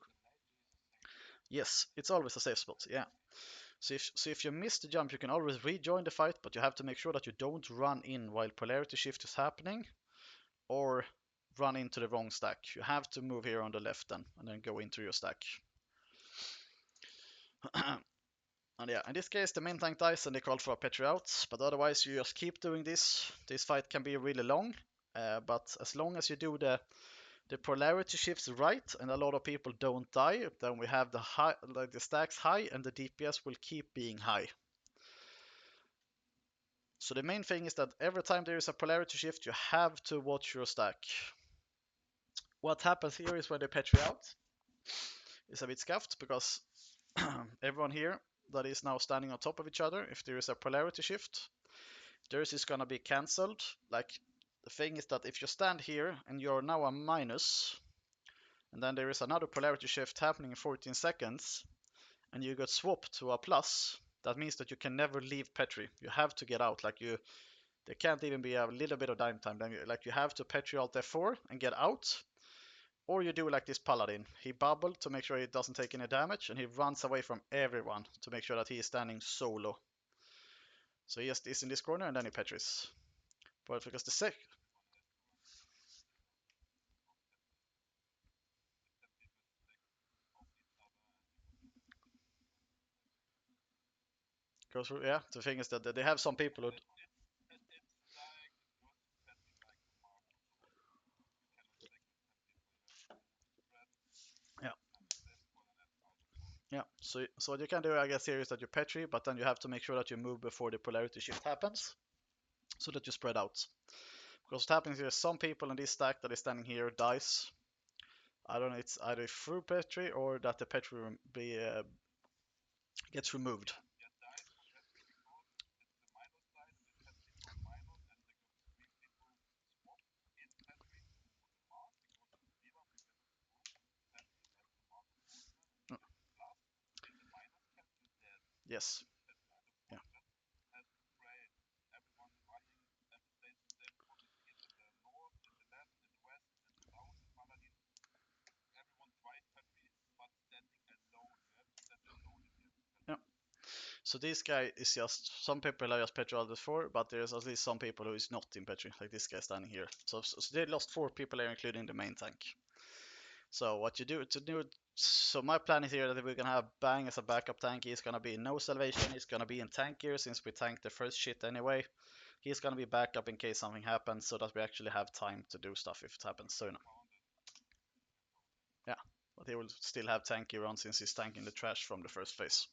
Yes, it's always a safe spot, yeah. So if you miss the jump, you can always rejoin the fight, but you have to make sure that you don't run in while polarity shift is happening, or run into the wrong stack. You have to move here on the left then, and then go into your stack. And yeah, in this case, the main tank dies and they call for a petri out, but otherwise you just keep doing this. This fight can be really long, but as long as you do the polarity shifts right and a lot of people don't die, then we have the high, like the stacks high, and the DPS will keep being high. So the main thing is that every time there is a polarity shift, you have to watch your stack. What happens here is when they petri out, it's a bit scuffed because everyone here that is now standing on top of each other, if there is a polarity shift, theirs is gonna be cancelled. Like, the thing is that if you stand here and you're now a minus, and then there is another polarity shift happening in 14 seconds, and you get swapped to a plus, that means that you can never leave Petri. You have to get out. Like, there can't even be a little bit of downtime. Then you have to Petri alt F4 and get out. Or you do like this Paladin. He bubbled to make sure he doesn't take any damage, and he runs away from everyone to make sure that he is standing solo. So he just is in this corner, and then he Petris. But because the sec goes through, yeah. The thing is that they have some people who, yeah, yeah. So what you can do, I guess, here is that you Petri, but then you have to make sure that you move before the polarity shift happens, so that you spread out. Because what happens is some people in this stack that is standing here dies. I don't know, it's either through Petri or that the Petri gets removed. Mm, yes. Yeah. Yeah. So this guy is just, some people are just Petri Aldous 4, but there's at least some people who is not in Petri, like this guy standing here. So they lost 4 people here, including the main tank. So what you do to do, so my plan is here that we're gonna have Bang as a backup tank. He's gonna be no salvation, he's gonna be in tank gear since we tanked the first shit anyway. He's gonna be backup in case something happens, so that we actually have time to do stuff if it happens sooner. Yeah, but he will still have tank gear on since he's tanking the trash from the first phase.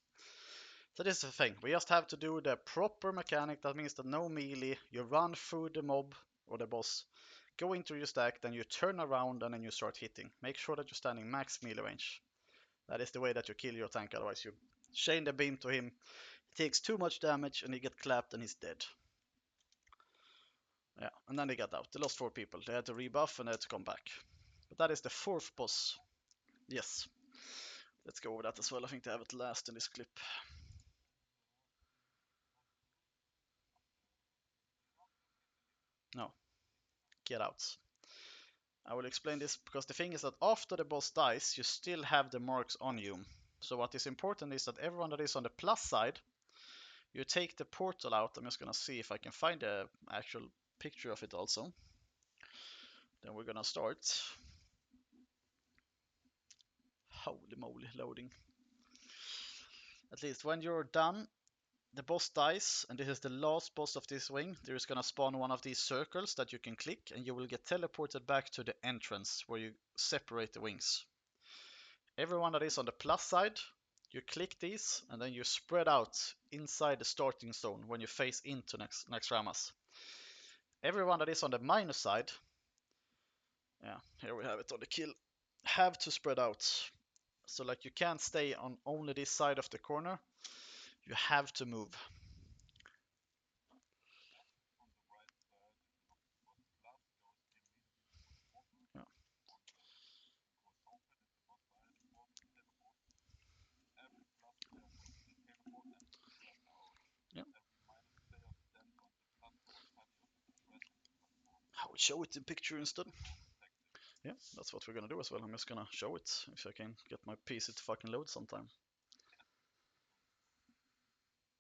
So this is the thing, we just have to do the proper mechanic. That means that no melee, you run through the mob or the boss, go into your stack, then you turn around and then you start hitting. Make sure that you're standing max melee range. That is the way that you kill your tank, otherwise you chain the beam to him, he takes too much damage and he get clapped and he's dead. Yeah, and then they got out. They lost 4 people. They had to rebuff and they had to come back. But that is the 4th boss. Yes. Let's go over that as well. I think they have it last in this clip. No, get out. I will explain this because the thing is that after the boss dies, you still have the marks on you. So what is important is that everyone that is on the plus side, you take the portal out. I'm just gonna see if I can find the actual picture of it also. Then we're gonna start. Holy moly, loading. At least when you're done, the boss dies, and this is the last boss of this wing. There is gonna spawn one of these circles that you can click, and you will get teleported back to the entrance where you separate the wings. Everyone that is on the plus side, you click these, and then you spread out inside the starting zone when you face into next Ramas. Everyone that is on the minus side, yeah, here we have it on the kill, have to spread out. So like you can't stay on only this side of the corner. You have to move. Yeah. will show it in picture instead. Yeah, that's what we're gonna do as well. I'm just gonna show it if I can get my PC to fucking load sometime.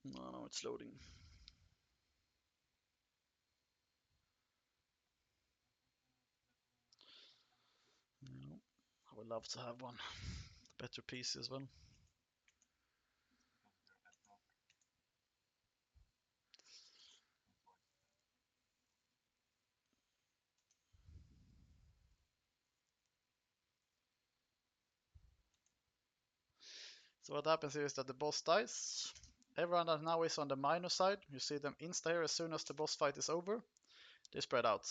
No, it's loading. No, I would love to have one better PC as well. So what happens here is that the boss dies. Everyone that now is on the minus side, you see them insta here as soon as the boss fight is over. They spread out.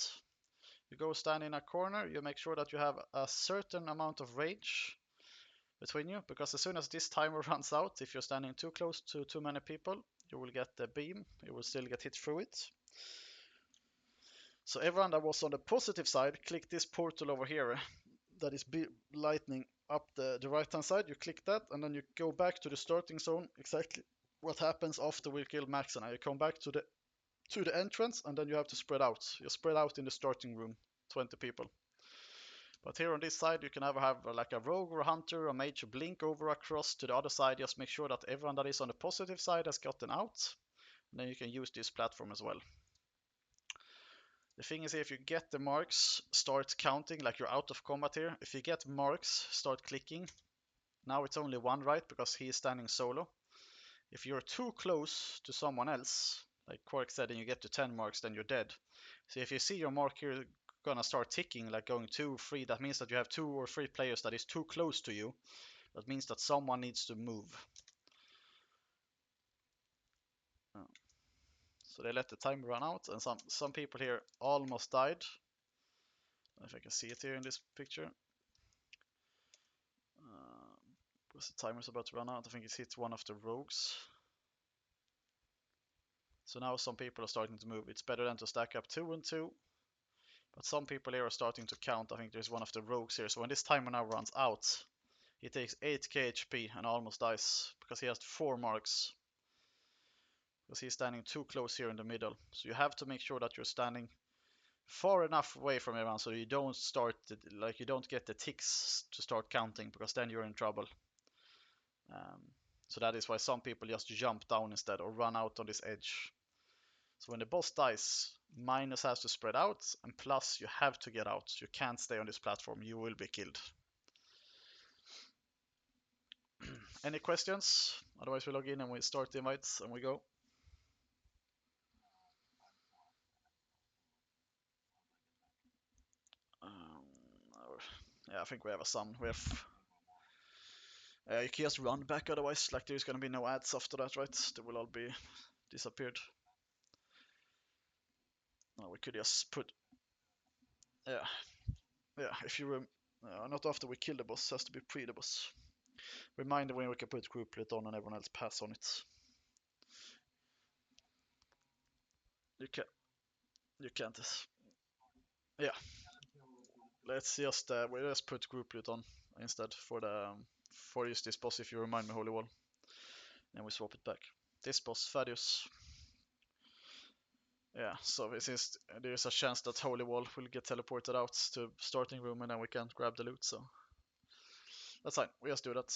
You go stand in a corner, you make sure that you have a certain amount of range between you, because as soon as this timer runs out, if you're standing too close to too many people, you will get the beam, you will still get hit through it. So everyone that was on the positive side, click this portal over here that is lightning up the right hand side. You click that and then you go back to the starting zone. Exactly what happens after we kill Max and I. You come back to the entrance and then you have to spread out. You spread out in the starting room, 20 people. But here on this side you can either have like a rogue or a hunter or a mage blink over across to the other side. Just make sure that everyone that is on the positive side has gotten out. And then you can use this platform as well. The thing is, if you get the marks, start counting, like you're out of combat here. If you get marks, start clicking. Now it's only one right because he is standing solo. If you're too close to someone else, like Quark said, and you get to 10 marks, then you're dead. So if you see your mark here gonna start ticking, like going 2, 3, that means that you have 2 or 3 players that is too close to you. That means that someone needs to move. So they let the timer run out, and some people here almost died. If I can see it here in this picture. Because the timer's about to run out. I think it's hit one of the rogues. So now some people are starting to move. It's better than to stack up 2 and 2. But some people here are starting to count. I think there's one of the rogues here. So when this timer now runs out, he takes 8k HP and almost dies because he has 4 marks. Because he's standing too close here in the middle. So you have to make sure that you're standing far enough away from everyone so you don't start, like you don't get the ticks to start counting, because then you're in trouble. So that is why some people just jump down instead or run out on this edge. So when the boss dies, minus has to spread out, and plus you have to get out. You can't stay on this platform, you will be killed. Any questions? Otherwise we log in and we start the invites and we go. Yeah, I think we have a sun. We have. You can just run back otherwise, like there's gonna be no ads after that, right? They will all be disappeared. No, we could just put. Yeah, yeah. If you not after we kill the boss, it has to be pre the boss. Reminder when we can put group lit on and everyone else pass on it. You can. You can't. Yeah. Let's just we just put group lit on instead for just this boss. If you remind me, Holy Wall, and we swap it back. This boss, Thaddeus. Yeah, so there's a chance that Holy Wall will get teleported out to starting room and then we can grab the loot, so that's fine, we just do that.